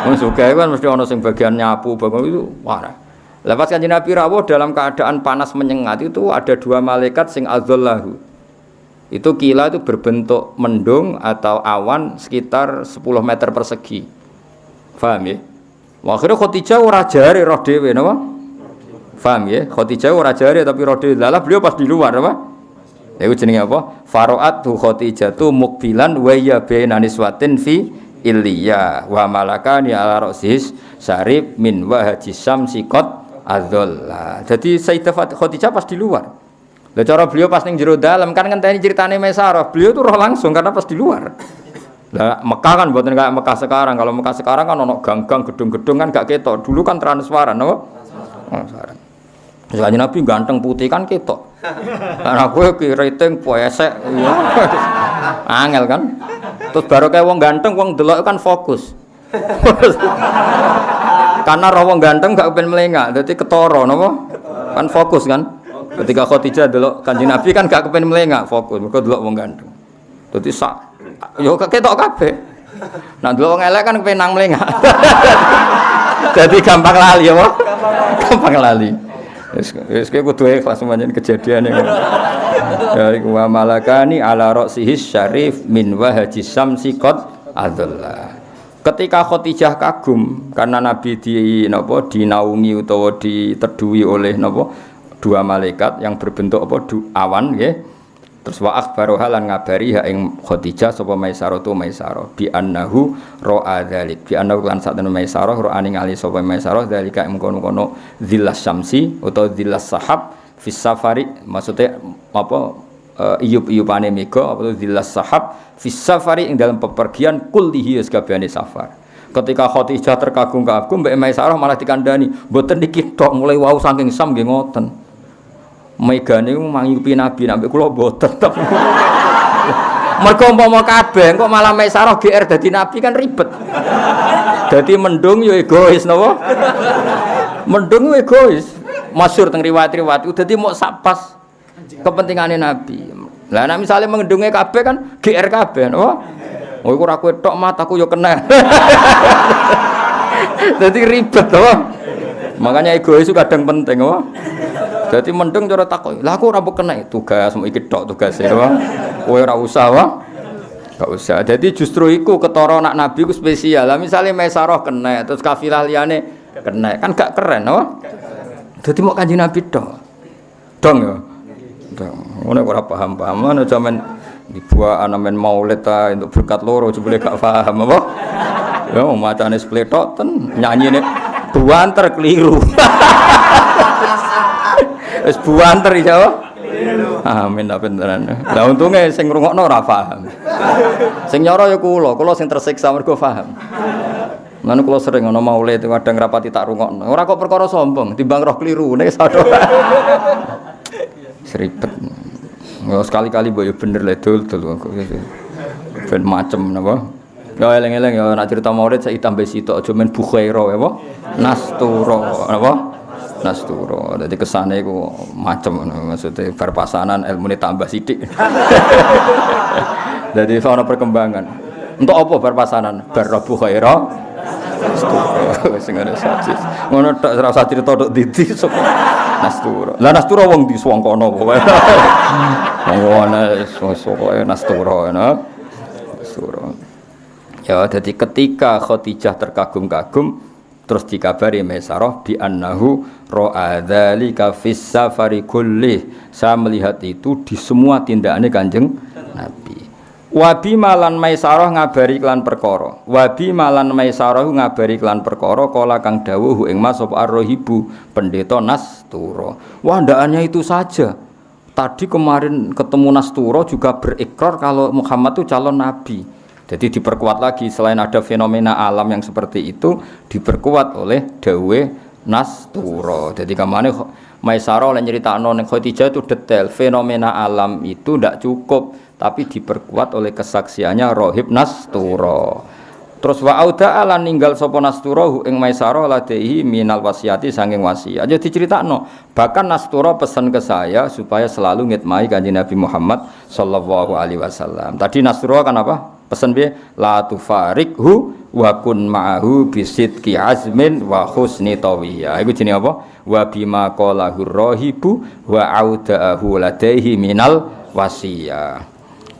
Wong sugih kan mesti ana sing bagian nyapu, bagian itu wah. Lepas Kanjeng Nabi rawuh dalam keadaan panas menyengat itu ada dua malaikat sing azallahu. Itu kila itu berbentuk mendung atau awan sekitar 10 meter persegi. Paham ya? Akhirnya Khadijah ora jare roh dhewe napa? Paham ya? Khadijah ora jare tapi roh dhewe. Lah beliau pas di luar apa? Iku jenenge apa? Faraatu Khadijatu mukbilan wa ya baina niswatin fi illiya wa malakani ala ra'sis syarib min wahaji syamsi qad adzalla. Jadi Sayyidah Khadijah pas di luar. Lah cara beliau pas ning jero dalem kan ngenteni ceritane Maisarah. Beliau tuh roh langsung karena pas di luar. Lah Mekah kan mboten kayak Mekah sekarang. Kalau Mekah sekarang kan ono gang-gang gedung-gedung kan gak ketok. Dulu kan transparan apa? Transparan. Kanjeng Nabi ganteng putih kan ketok. Karena kowe ki rating poesek ya. Angel kan. Terus baru kayak wong ganteng wong delok kan fokus. Karena wong ganteng gak kepen melengak, dadi ketara napa? Kan fokus kan. Ketika Khadijah delok Kanjeng Nabi kan gak kepen melengak, fokus. Mergo delok wong ganteng. Dadi sak yo ketok kabeh. Nah delok wong elek kan kepen nang melengak. Jadi gampang lali apa? Gampang lali. Wis kudu ikhlas pancen kejadiane. Ya iku wa malakani ala ra'sihis syarif min wahaji syamsi qad adzalla. Ketika Khadijah kagum karena Nabi dinaungi utawa diteduhi oleh napa dua malaikat yang berbentuk apa awan nggih. Terus wa akhbaruha lan ngabari ha ing Khadijah sapa Maisarah tu Maisarah bi annahu ra'a dzalik bi annahu lan sak temen Maisarah ra'a ningali sapa Maisarah dzalika mengkono-kono dzillas syamsi utawa dzillas sahab fis safari maksudnya apa iyup-iyupane mega apa dzillas sahab fis safari ing dalam pepergian kullihi sakabehane safar. Ketika Khadijah terkagum-kagum mbek Maisarah malah dikandani mboten niki tok mulai wau saking sam nggih ngoten. Megane mangyupi Nabi nek kula mboten. Mergo umpama kabeh kok malah Maisarah GR dadi Nabi kan ribet. Dadi mendung ya egois napa? Mendung egois. Masyhur teng riwayat-riwayat dadi mok sapas kepentingane Nabi. Lah nek misale mendunge kabeh kan GR kabeh napa? Oh iku ora kowe tok mataku ya kena. Dadi ribet napa? Makanya egois itu kadang penting napa? Jadi mendeng cara takoi, lah aku ora kena tugas mau iki tok tugase wae. Kowe ora usah wae. Enggak usah. Jadi justru iku ketara anak Nabi ku spesial. Lah misale Maisarah kena terus kafilah liyane kena kan gak keren wae. Dadi mau Kanjeng Nabi tok. Dong ya. Dong. Ngono ora paham-paham ana jaman dibuat anamen maulid ta untuk berkat loro jebule gak paham apa. Ya macane spletok ten nyanyine buanter keliru. Wis buanter ya. Amin beneran. Lah untunge sing ngrungokno ora paham. Sing nyoro ya kula sing tersiksa mergo paham. Lan kula sering ana maulid kadang rapati tak rungokno. Ora kok perkara sombong, timbang roh klirune sadho. Seribet. Ya sekali-kali mbok ya bener le dul-dul kok. Ben macem napa? Ya eleng-eleng ya nek cerita maulid saya tambah sitok aja men bukhaira apa? Nasturo apa? Nasturo. Jadi kesane iku macem maksudnya berpasanan ilmune tambah sithik. Jadi ana perkembangan. Untuk apa berpasanan? Barabu khaira. Wis ngene sajis. Ngono tok ora usah crita tok didi Nasturo. Lah Nasturo wong di Swangkono pokoke. Ngono pokoke Nasturo Nasturo. Ya jadi ketika Khadijah terkagum-kagum terus dikabari Maisarah bi annahu ra'a dzalika fis safari kulli. Saya melihat itu di semua tindakane Kanjeng Nabi. Wa bi malan Maisarah ngabari kelan perkara. Wa bi malan Maisarah ngabari kelan perkara kala kang dawuh ing Mas sapa ar-rahibu pendeta Nastura. Wah ndaknya itu saja. Tadi kemarin ketemu Nastura juga berikrar kalau Muhammad itu calon nabi. Jadi diperkuat lagi selain ada fenomena alam yang seperti itu diperkuat oleh dawe Nastura. Jadi kemana Maisarah oleh nyeritakno ning Khadijah itu detail fenomena alam itu tidak cukup tapi diperkuat oleh kesaksiannya Rohib Nastura. Terus wa auda lan ninggal sapa Nastura ing Maisarah ladehi minal wasiyati saking wasiat. Aja diceritakno bahkan Nastura pesan ke saya supaya selalu ngitmai Kanjeng Nabi Muhammad sallallahu alaihi wasallam. Tadi Nastura kan apa? Pesan piye la tufarikhu wa kun ma'ahu bisidqi azmin wa husni tawiyya. Iku jenenge apa? Wa bima qalahu rahibu wa auda'ahu ladaihi minal wasiyah.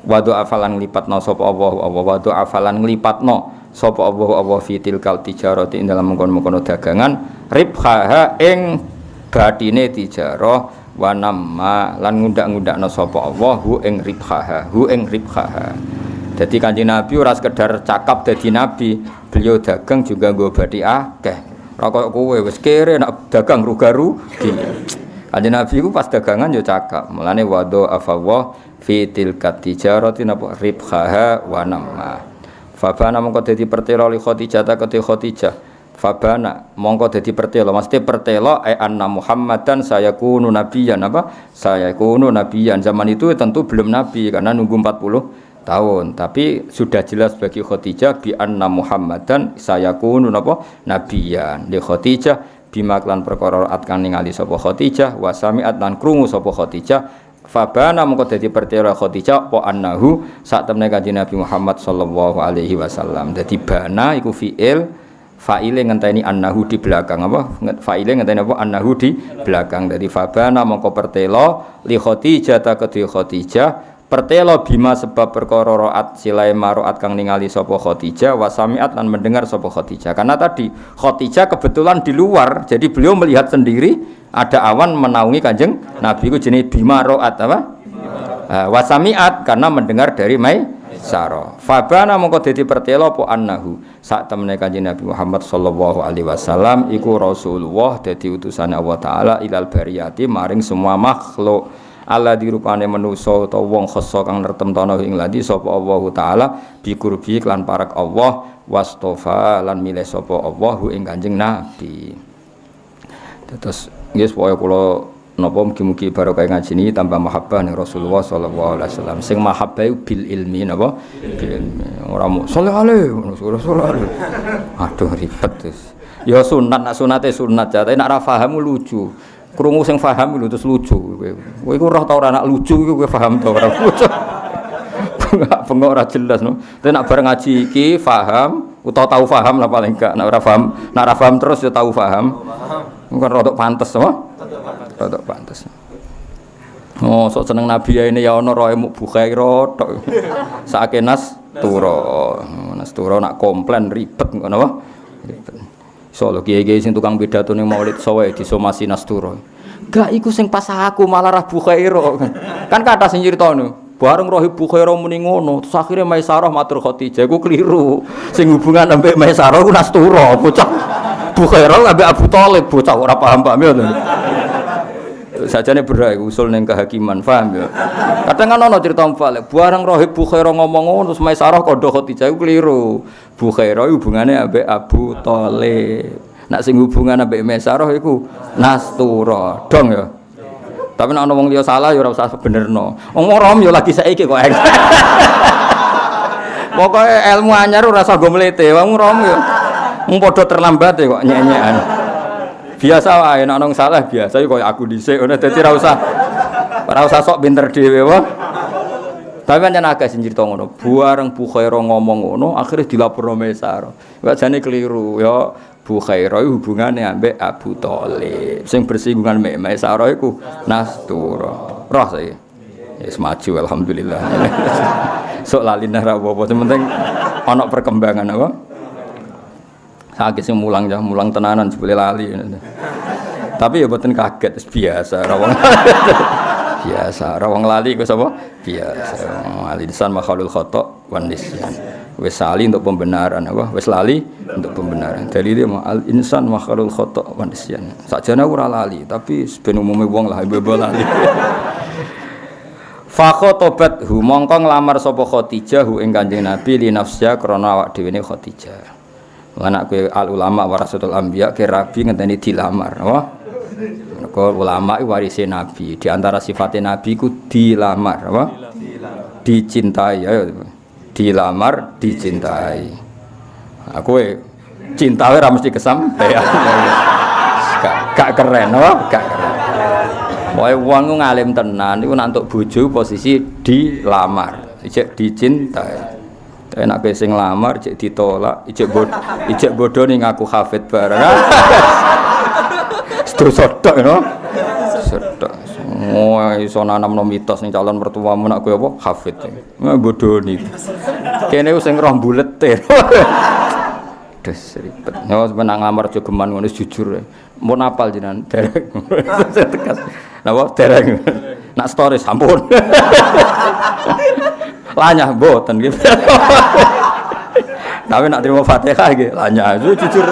Wa du'a falan nglipatno sapa Allah wa du'a falan nglipatno sapa Allah fi tilkal tijarati ing dalam mengkono-mengkono dagangan ribhaha ing batine tijarah wa namma lan ngundak-ngundakno sapa Allah hu ing ribhaha. Jadi Kanjeng Nabi ora sekedar cakap dadi nabi, beliau dagang juga nggo bathi akeh. Ora koyo kowe wis kere nek dagang rugi. Kanjeng Nabi ku pas dagangan yo cakap. Mulane wado afawah fi tilkat tijarati napa ribhaha wa namma. Fabana mongko dadi pertelo li Khadijah ta kete Khadijah. Fabana mongko dadi pertelo, mesti pertelo anna Muhammadan sayakunu nabiyyan apa? Sayakunu nabiyyan. Zaman itu tentu belum nabi karena nunggu 40 tahun, tapi sudah jelas bagi Khadijah bi anna Muhammadan sayakunu napa nabiyan. Di Khadijah bima klan perkara atkan ningali sapa Khadijah wa sami'at lan krungu sapa Khadijah fabana mengko dadi pertela Khadijah apa annahu sak temene Kanjeng Nabi Muhammad sallallahu alaihi wasallam. Dadi bana iku fi'il fa'ile ngenteni annahu di belakang apa fa'ile ngenteni apa annahu di belakang. Dadi fabana mengko pertela li Khadijah ta kedhi Khadijah pertelo bima sebab perkara roat silai maroat kang ningali sapa Khadijah wasamiat lan mendengar sapa Khadijah. Karena tadi Khadijah kebetulan di luar, jadi beliau melihat sendiri ada awan menaungi Kanjeng Nabi ku jenenge bima roat apa? Wasamiat karena mendengar dari Maisarah. Fabana mongko dadi pertelo apa annahu sak temene Kanjeng Nabi Muhammad sallallahu alaihi wasallam iku Rasulullah dadi utusane Allah taala ilal bariyati maring semua makhluk. Allah dirupane manusa utawa wong khassa kang nertemtono ing ladi sapa Allah taala bi qurbi lan parak Allah wastofa lan milih sapa Allah ing Kanjeng Nabi. Terus nggih supaya kula napa mugi-mugi barokah ngaji ini tambah mahabbah ning Rasulullah sallallahu alaihi wasallam. Sing mahabbah bil ilmi napa? Bil ilmi. Ora mung sallallahu alaihi. Aduh ribet terus. Ya sunat, nak sunate sunat ya, tapi nak ra paham lucu. Krungu sing paham lho terus lucu kowe. Kowe iku roh ta ora nak lucu iku kowe paham ta ora lucu. Bengok ora jelas no. Tapi nak bareng ngaji iki paham utawa tahu paham lah paling enggak. Nak ora paham terus ya tahu paham. Bukan rodok pantes apa? Rodok pantes. Oh, sok seneng Nabi ya ini ya ana roe muk Bukhaira tok. Saake nas turo. Nas turo nak komplain ribet ngono apa? Ribet. Solo kiai-kiai sing tukang pidato ning Maulid Sawae disomasi Nasturo. Gak iku sing pas aku malah Rabu Khairo. Kan kata sing nyritano, bareng roh Bukhairo muni ngono, terus akhire Maisarah matur Khadijah iku kliru. Sing hubungan ambek Maisarah ku Nasturo, bocah. Bukhairo ambek Abu Thalib, bocah ora paham ya. Sajane berak usul ning kehakiman, paham ya. Kadang kan ana cerita mbalik, bareng Rohib Bukhaira ngomong ngono terus Maisarah kodho Khadijah iku kliru. Bukhaira hubungane ambek Abu Thalib. Nak sing hubungan ambek Maisarah iku Nastura, dong ya. Tapi nek ana wong liya salah ya ora usah benerno. Wong rom ya lagi saiki kok. Pokoke ilmu anyar ora usah go mlete, wong rom ya. Mung padha terlambat kok nyek-nyekan. Biasa wae nek ana salah biasa kaya aku dhisik ngono dadi ora usah sok pinter dhewe wae. Tapi pancen akeh sing crito ngono. Bareng Bukhaira ngomong ngono akhire dilaporno Maisarah. Wajane keliru ya Bukhaira hubungane ambek Abu Thalib. Sing bersinggungan mek Maisarah iku Nastura. Roh saiki. Wis maju alhamdulillah. Sok lali nang ra apa-apa, penting ana perkembangan apa? Sakit sing mulang ya, mulang tenanan jebule lali. Tapi ya mboten kaget, biasa rawang. Biasa, rawang lali ku sapa? Biasa. Alisan makhlul khata' wan nisyan. Wis lali untuk pembenaran apa? Wis lali untuk pembenaran. Dalile al insan makhlul khata' wan nisyan. Sakjane ora lali, tapi ben umume wong lah bebo lali. Fa khotobat hu mongko nglamar sapa Khadijah hu ing Kanjeng Nabi li nafsya krana awak dhewe ne Khadijah. Anak kowe al ulama warasatul anbiya ke rabi ngenteni dilamar, apa? Mergo ulama iki warise Nabi. Di antara sifatnya Nabi ku dilamar, apa? Dicintai, ya. Dilamar, dicintai. Aku cinta ora mesti kesampaian. Gak keren, apa? Gak keren. Pokoke wong ku ngalim tenan iku nek entuk bojo posisi dilamar, ijek dicintai. Enak sing lamar cek ditolak, ijek bodoh ning ngaku hafid bareng. Terus sodok no. Sodok. Semua iso nanamno mitos ning calon mertuamu nak kowe apa hafid. Bodoh ni. Kene sing roh bulete. Des ribet. Yo menang lamar jogeman ngono jujur. Mun apal jenengan derek. Tegas. Napa derek. Nak story sampun. Lanyah mboten gitu. Tapi nak terima Fatihah nggih lanyah jujur.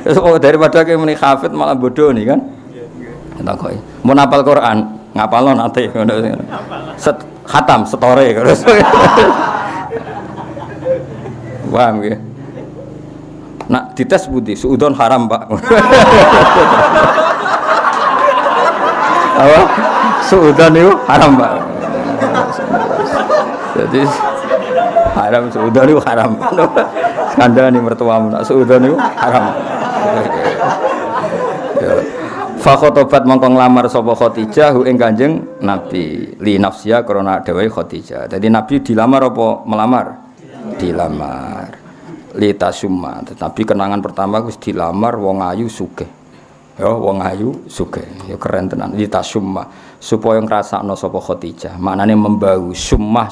Terus daripada kowe muni hafid malah bodoh nih kan. Takoki. Mun hafal Quran, ngapalno nate ngono. Khatam setore terus. Paham nggih. Nak dites budi suudon haram, Pak. Apa? Suudon itu haram, Pak. Jadi haram suudon itu haram. Kandhane mertuamu nak suudon itu haram. Fa khotobat mongko nglamar sapa Khadijah hu ing Kanjeng Nabi li nafsiya krana dhewe Khadijah. Jadi Nabi dilamar apa melamar? Dilamar. Li tasumma. Tetapi kenangan pertama wis dilamar wong ayu sugih. Ya wong ayu sugih, ya keren tenan. Litasumma supaya ngrasakno sapa Khadijah. Maknane membau, summah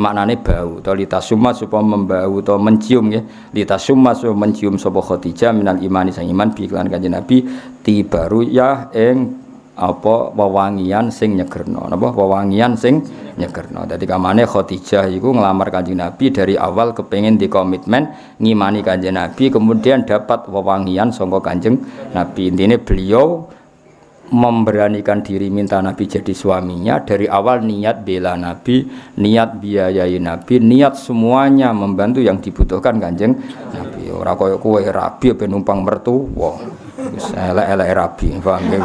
maknane bau. To litasumma supaya membau to mencium nggih. Litasumma supaya mencium sapa Khadijah minal imani sang iman bi iklan Kanjeng Nabi tibaru ya ing apa wewangian sing nyegerno. Napa wewangian sing nyegerno. Dadi kamane Khadijah iku nglamar Kanjeng Nabi dari awal kepengin dikomitmen ngimani Kanjeng Nabi kemudian dapat wewangian saka Kanjeng Nabi. Intine beliau memberanikan diri minta Nabi jadi suaminya dari awal niat bela Nabi, niat biayai Nabi, niat semuanya membantu yang dibutuhkan Kanjeng Nabi. Ora koyo kowe rabi ben numpang mertua. Wis elek-elek rabi, paham nggih.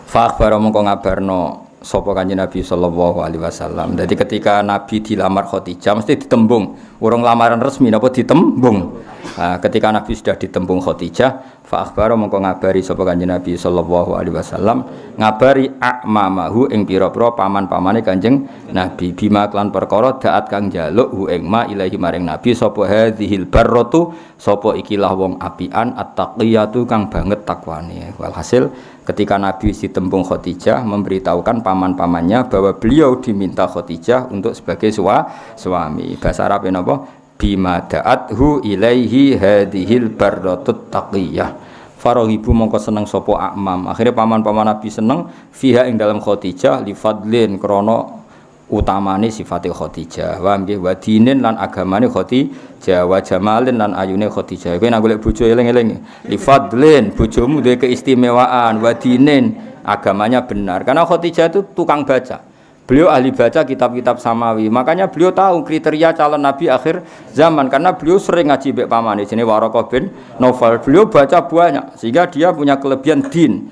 Fakhbar mongko ngabarno sapa Kanjeng Nabi sallallahu alaihi wasallam. Jadi ketika Nabi dilamar Khadijah mesti ditembung, urung lamaran resmi napa ditembung. Nah, ketika Nabi sudah ditembung Khadijah, fa akhbara mongko ngabari sapa Kanjeng Nabi sallallahu alaihi wasallam, ngabari a'mamahu ing pira-pira paman-pamane Kanjeng Nabi bima klan perkara daat kang njaluk hu ing ma ilahi maring Nabi sapa hadzihil barratu, sapa ikilah wong apian at-taqiyatu kang banget takwane. Walhasil ketika Nabi ditembung Khadijah memberitahukan paman-pamannya bahwa beliau diminta Khadijah untuk sebagai suami. Bahasa Arab napa? Bima da'athu ilaihi hadhil barratut taqiyah. Farahibu mongko seneng sapa Amam. Akhirnya paman-paman Nabi seneng fiha ing dalam Khadijah li fadlin krana utamane sifate Khadijah. Wa nggih wa dinin lan agamane Khadijah, wa jamalin lan ayune Khadijah. Kowe nek golek bojo eling-eling. Li fadlin bojomu duwe keistimewaan, wa dinin agamanya benar. Karena Khadijah itu tukang baca. Beliau ahli baca kitab-kitab samawi, makanya beliau tahu kriteria calon nabi akhir zaman karena beliau sering ngaji mbek pamane jenenge Waraqah bin Naufal. Beliau baca banyak sehingga dia punya kelebihan din.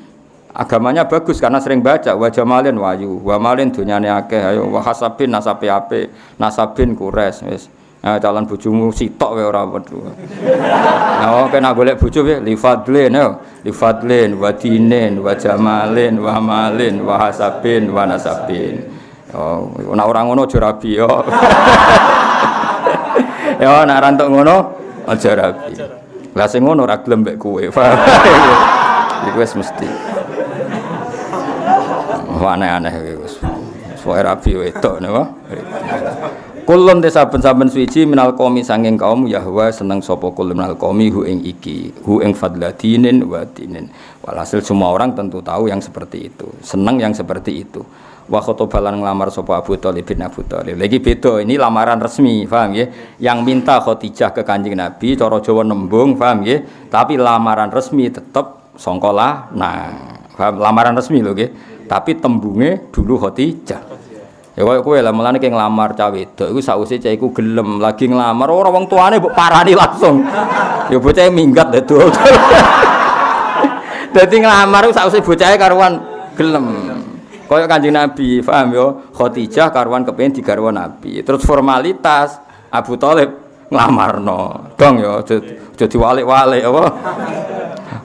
Agamanya bagus karena sering baca. Wa jamalin wayu, wa malin dunyane akeh, ayo wa hasabin nasabe ape, nasabin kures wis. Nah, calon bojomu sitok wae ora perlu. Nah, kena golek bojo wae li fadlin yo, li fadlin wa dinin wa jamalin wa malin wa hasabin wa nasabin. Oh, nek ora ngono aja rabi yo. Ya nek ora entuk ngono aja rabi. Lah sing ngono ora gelem mbek kowe. Iku wis mesti. Aneh-aneh wis. Soe rabi wedok napa? Kulun saben-saben suci minal qaumi sanging kaum Yahwa seneng sapa kul minal qaumi hu ing iki, hu ing fadladinin wa dinin. Walhasil semua orang tentu tahu yang seperti itu, seneng yang seperti itu. Wa khotobalan ngelamar sapa Abu Thalib bin Abu Thalib. Lagi beda, ini lamaran resmi, paham ya? Yang minta Khadijah ke Kanjeng Nabi, cara Jawa nembung, paham ya? Tapi lamaran resmi tetap sangka lanang. Paham? Lamaran resmi lho nggih. Tapi tembunge dulu Khadijah. Ya kowe lah mulane ki nglamar cah wedok iku sakwise cah iku gelem lagi nglamar ora wong tuane mbok parani langsung. Ya bocah minggat dadi. Dadi nglamar iku sakwise bocahe karuan gelem. Kaya Kanjeng Nabi, paham ya? Khadijah karuan kepengin digarwa Nabi. Terus formalitas Abu Thalib nglamarno. Dong ya aja diwalik-walik apa.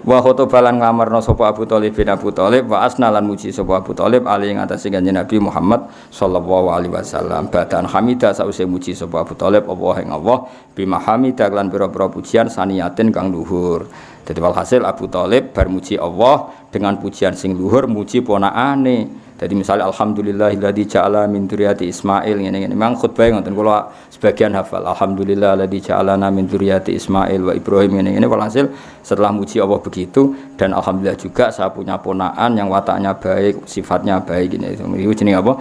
Wa khotobalan ngamarna sapa Abu Thalib bin Abu Thalib wa asnalan muji sapa Abu Thalib ali ing atase Kanjeng Nabi Muhammad sallallahu alaihi wasallam. Badan hamidah sause muji sapa Abu Thalib Allah ing Allah bima hamidah lan pira-pira pujian saniyatin kang luhur. Dadi walhasil Abu Thalib bar muji Allah dengan pujian sing luhur muji ponakane. Jadi misalnya alhamdulillahilladzi ja'ala min dzurriyyati Ismail ngene-ngene. Memang khutbah ngoten kula sebagian hafal. Alhamdulillahilladzi ja'alana min dzurriyyati Ismail wa Ibrahim ngene-ngene. Walhasil setelah muji Allah begitu dan alhamdulillah juga saya punya ponakan yang wataknya baik, sifatnya baik ini. Itu jenenge apa?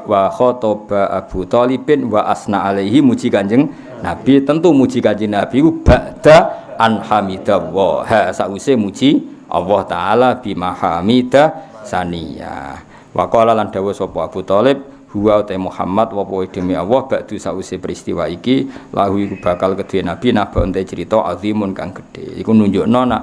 Wa khotoba Abu Thalibin wa asna alaihi muji Kanjeng Nabi. Tentu muji Kanjeng Nabi ba'da an hamidallah. Sause muji Allah taala bima hamida saniyah. Wa qala lan dawuh sapa Abu Thalib huwa ta Muhammad wa demi Allah ba'du sause peristiwa iki lahu iku bakal kedue Nabi nabon te crita azimun kang gedhe. Iku nunjukno nak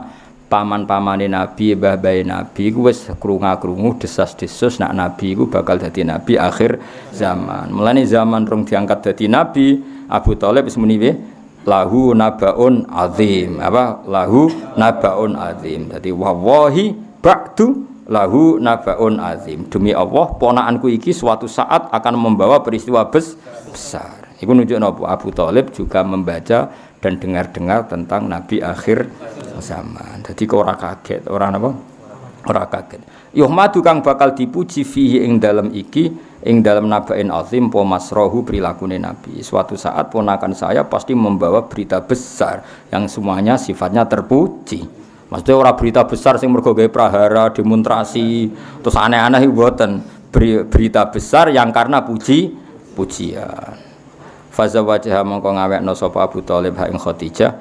paman-pamane Nabi, mbah-mbahe Nabi iku wis krungu-krungu desas-desus nak Nabi iku bakal dadi nabi akhir zaman. Mulane zaman rong diangkat dadi nabi, Abu Thalib wis muni lahu nabaun azim. Apa? Lahu nabaun azim. Dadi wallahi ba'du lahu nabaun azim. Demi Allah ponakanku iki suatu saat akan membawa peristiwa besar. Iku nunjukno Abu Thalib juga membaca dan dengar-dengar tentang nabi akhir zaman. Dadi kok ora kaget, ora napa? Ora kaget. Yuhmadu kang bakal dipuji fihi ing dalem iki, ing dalem nabain azim po masrohu prilakune Nabi. Suatu saat ponakan saya pasti membawa berita besar yang semuanya sifatnya terpuji. Maksudnya ora berita besar sing mergo gawe prahara, demonstrasi, terus aneh-aneh mboten. Berita besar yang karena pujian. Faza wajah mongko ngawekno sapa Abu Thalib ha ing Khadijah,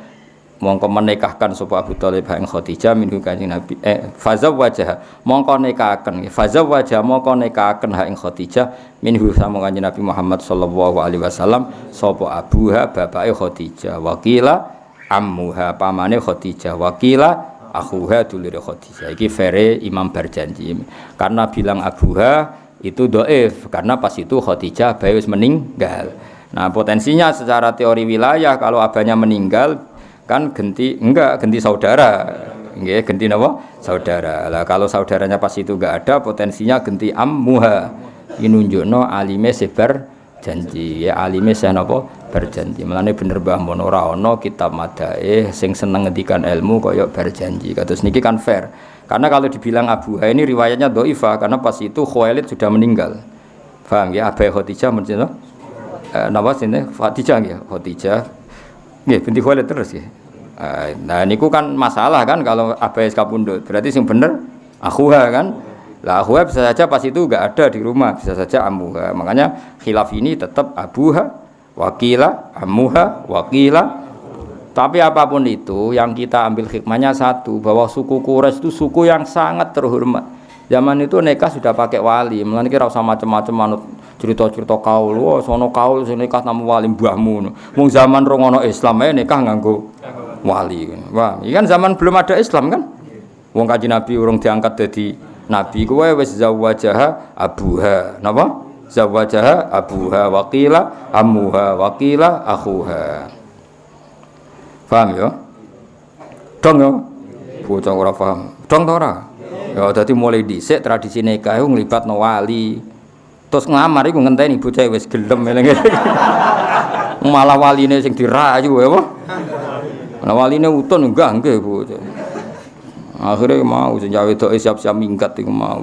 mongko menikahkan sapa Abu Thalib ha ing Khadijah minhu Kanjeng Nabi. Faza wajah mongko nikahaken. Faza wajah mongko nikahaken ha ing Khadijah minhu sama Kanjeng Nabi Muhammad sallallahu alaihi wasallam sapa abuha bapake Khadijah, wakila ammuha pamane Khadijah, wakila akhuha dulure Khadijah. Iki fere Imam Barjanji. Karena bilang abuha itu dhaif karena pas itu Khadijah bae wis meninggal. Nah, potensinya secara teori wilayah kalau abahnya meninggal kan genti saudara. Nggih, genti napa? Saudara. Lah kalau saudaranya pas itu enggak ada, potensinya genti ammuha. Iki nunjukno alime sebar janji. Ya alime sing napa? Berjanji. Mulane bener Mbah Mun ora ana kitab madaih sing seneng ngendikan ilmu kaya berjanji. Kados niki kan fair. Karena kalau dibilang abuha ini riwayatnya dhaifah karena pas itu Khuwailid sudah meninggal. Paham ya? Abai Khadijah mencerita nama sini Khadijah ya, Khadijah nggih binti Khuwailid terus ya. Nah niku kan masalah kan kalau abai kapundhut. Berarti sing bener akhuha kan. Lah akhuha bisa saja pas itu enggak ada di rumah, bisa saja ammuha. Makanya khilaf ini tetap abuha, wakila, ammuha, wakila. Tapi apapun itu yang kita ambil hikmahnya satu, bahwa suku Quraisy itu suku yang sangat terhormat. Zaman itu nikah sudah pakai wali, mulane ki ora usah macam-macam manut cerita-cerita kaul. Oh, sono kaul sing nikah nang wali mbahmu. Wong zaman rong ana Islam ae nikah nganggo wali. Wah, iki kan zaman belum ada Islam kan? Wong Kanjeng Nabi urung diangkat dadi nabi kuwi wis zawajaha abuha. Napa? Zawajaha abuha waqila ammuha waqila akhuha. Paham ya? Dong ya? Bocah ora paham. Dong ta ora? Ya dadi mulai dhisik tradisi nikah iku nglibatno wali. Terus nglamar iku ngenteni bocah wis gelem eling-eling. Malah waline sing dirayu ya apa? Nah waline utun enggak nggih bocah. Akhire mau sing wedoke siap-siap minggat iku mau.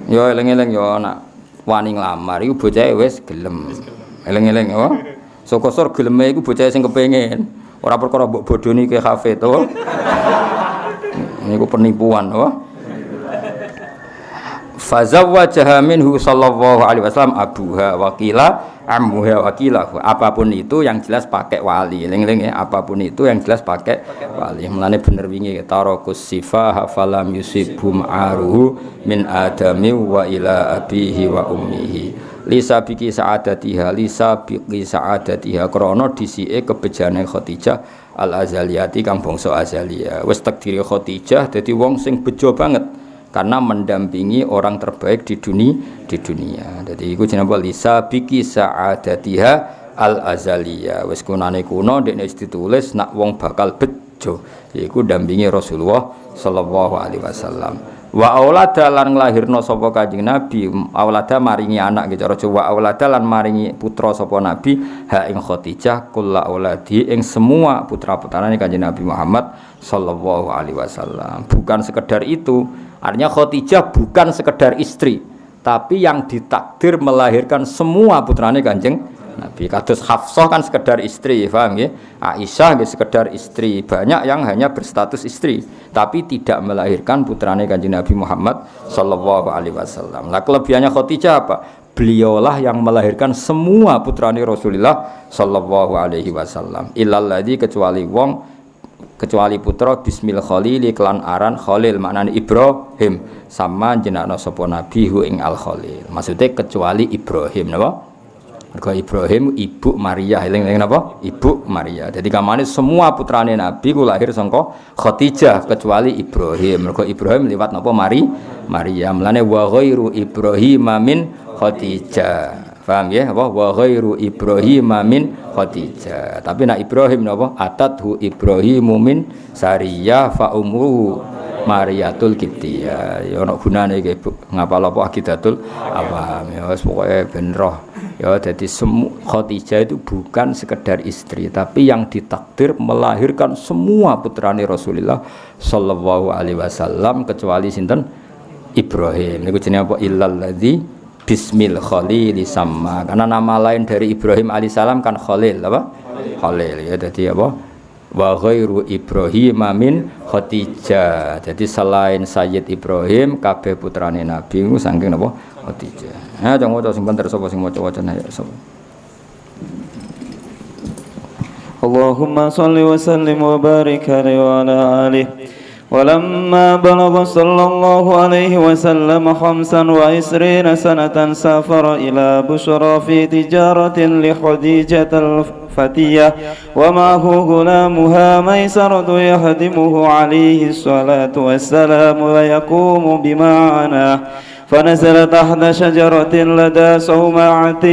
Ya eling-eling ya anak wani nglamar iku bocah wis gelem. Eling-eling ya. Sokosor geleme iku bocah sing kepengin. Ora perkara mbok bodoni ke kafe to. Niku penipuan to. Fazawwajaha minhu sallallahu alaihi wasallam abuha wakila ammuha wakila. Apapun itu yang jelas pakai wali. Eling-eling ya, apapun itu yang jelas pakai wali. Mulane bener wingi tarakus sifaha falam yusibhum aruhu min adami wa ila abihi wa ummihi. Lisa biki sa'adatiha krana disike kebejane Khadijah al-azaliyati kang bangsa azaliyah. Wis takdire Khadijah dadi wong sing bejo banget karena mendampingi orang terbaik di dunia. Dadi iku jenenge lisa biki sa'adatiha al-azaliyah. Wis kunane kuno dekne ditulis nak wong bakal bejo yaiku dampingi Rasulullah sallallahu alaihi wasallam. Wa aulada lan nglahirna sapa Kanjeng Nabi, aulada maringi anak gitu cara Jawa, aulada lan maringi putra sapa Nabi ha ing Khadijah kulla auladi ing semua putra-putrane Kanjeng Nabi Muhammad sallallahu alaihi wasallam. Bukan sekedar itu, artinya Khadijah bukan sekedar istri, tapi yang ditakdir melahirkan semua putrane Kanjeng Nabi. Kados Hafsah kan sekedar istri, paham nggih? Aisyah nggih sekedar istri. Banyak yang hanya berstatus istri tapi tidak melahirkan putrane Kanjeng Nabi Muhammad sallallahu alaihi wasallam. Lah kelebihannya Khadijah apa? Beliaulah yang melahirkan semua putrane Rasulullah sallallahu alaihi wasallam. Illal ladzi kecuali putra bismil khalili kelan aran Khalil maknane Ibrahim sama jenakna sapa nabi hu ing al Khalil. Maksudnya kecuali Ibrahim napa? Mergo Ibrahim ibu Maria, eling-eling napa? Ibu Maria. Jadi kamane semua putrane Nabi ku lahir saka Khadijah kecuali Ibrahim. Mergo Ibrahim liwat napa? Maria. Mulane wa ghairu Ibrahim min Khadijah. Paham ya? Apa wa ghairu Ibrahim min Khadijah. Tapi nak Ibrahim napa? Atathu Ibrahimu min Sariyah fa umruhu Mariatul Qibtiyah. Ya ana gunane iki ngapal apa akidatul awam. Ya wis pokoke ben roh Ya, jadi Khadijah itu bukan sekedar istri, tapi yang ditakdir melahirkan semua putrane Rasulullah sallallahu alaihi wasallam kecuali sinten Ibrahim. Niku jenenge apa? Illalladzi bismil khalili sama. Karena nama lain dari Ibrahim alaihissalam kan Khalil apa? Khalil ya, jadi apa? Wa ghairu Ibrahim min Khadijah. Jadi selain Sayyid Ibrahim kabeh putrane Nabi niku saking napa? Khadijah. Ha jangan waca sing banter sapa sing maca-wacane ya sapa. Allahumma salli wa sallim wa barik alaihi wa ala alihi. ولما بلغ صلى الله عليه وسلم 25 سنة سافر إلى بشرى في تجارة لخديجة الفتية ومعه غلامها ميسرة يخدمه عليه الصلاة والسلام ويقوم بمعناه فنزل تحت شجرة لدى صومعة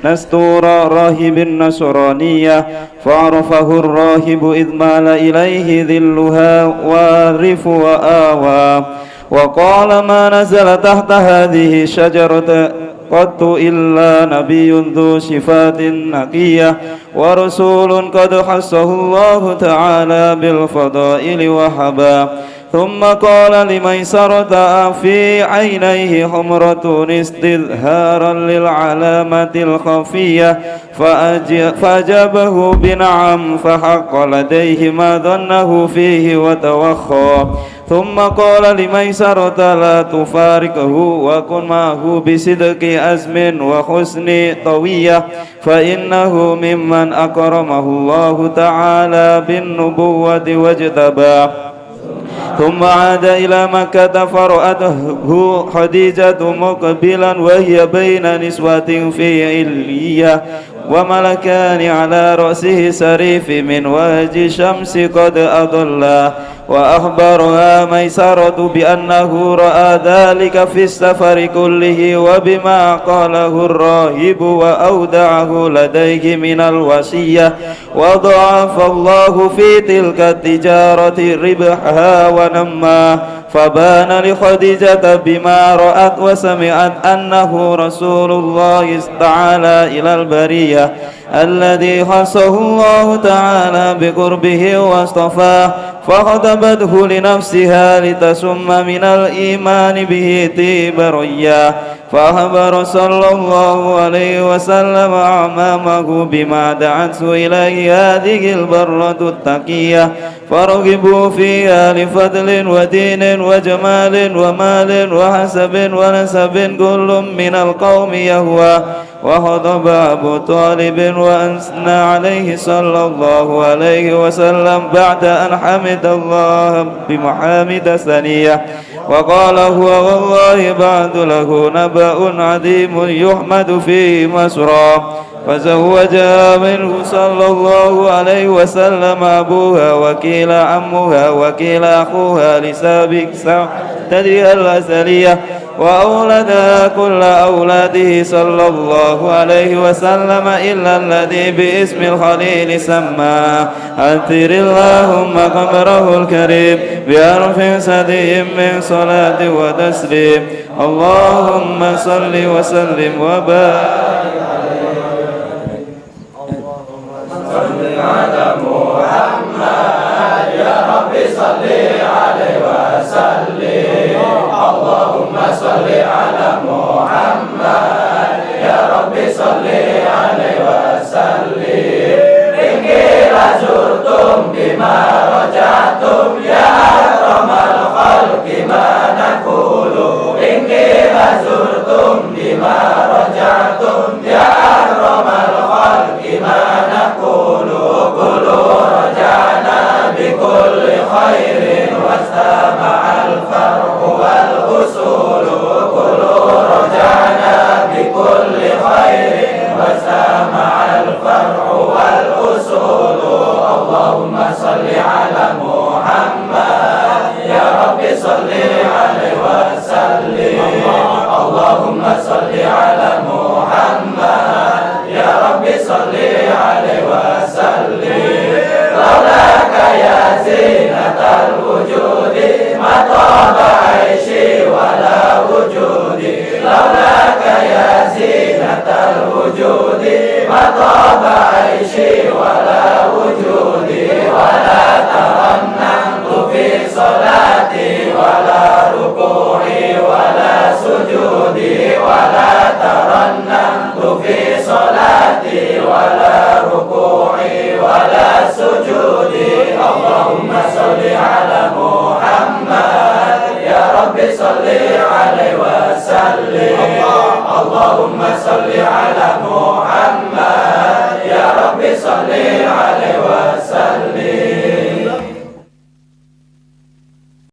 نستورة راهب النصرانية فعرفه الراهب إذ مال إليه ذلها وارف وآوى وقال ما نزل تحت هذه الشجرة قط إلا نبي ذو صفات نقية ورسول قد حصه الله تعالى بالفضائل وحبا ثم قال لميسرة في عينيه حمرة استظهارا للعلامة الخفية فأجابه بنعم فحق لديه ما ظنه فيه وتوخى ثم قال لميسرة لا تفارقه وكن معه بصدق أزم وحسن طوية فإنه ممن أكرمه الله تعالى بالنبوة واجتباه ثم عاد إلى مكة فرأته خديجة مقبلا وهي بين نسوة في علية وملكان على رأسه سريف من وجه الشمس قد أضله وأخبرها ميسرة بأنه رأى ذلك في السفر كله وبما قاله الراهب وأودعه لديه من الوصية وضاعف الله في تلك التجارة ربحها ونماه فبان لخديجة بما رأت وسمعت أنه رسول الله تعالى إلى البرية الذي خصه الله تعالى بقربه واصطفاه فخطبته لنفسها لتسم من الإيمان به تبريا فأخبر صلى الله عليه وسلم أمامه بما دعته إليه هذه البرة التقية فرغبوا فيها لفضل ودين وجمال ومال وحسب ونسب كل من القوم يهوى وخطب أبو طالب وأثنى عليه صلى الله عليه وسلم بعد أن حمد الله بمحامد ثنية وقال هو والله بعد له نبأ عظيم يحمد فيه مسرى فزوجها منه صلى الله عليه وسلم أبوها وكيل عمها وكيل أخوها لسابق تدري الأزلية وأولدها كل أولاده صلى الله عليه وسلم إلا الذي باسم الخليل سماه أثر اللهم قبره الكريم بأرف سدي من صلاة وتسليم اللهم صل وسلم وبارك على محمد يا رب صل عليه وسلم اللهم صل على محمد يا رب صل عليه وسلم إن قيل زرتم بما رجعتم يا أكرم الخلق ما نقول إن قيل زرتم بما رجعتم يا أكرم الخلق ما نقول قولوا رجعنا بكل خير واستمع الفرح والأصول قولوا رجعنا بكل خير واستمع الفرح والأصول اللهم صل على محمد يا رب صل عليه وسلم اللهم صل على محمد يا رب صل عليه وسلم لولاك يا زينة الوجود ما طاب عيشي ولا وجودي لولاك يا زينة الوجود fi salati wala ruku'i wala sujudi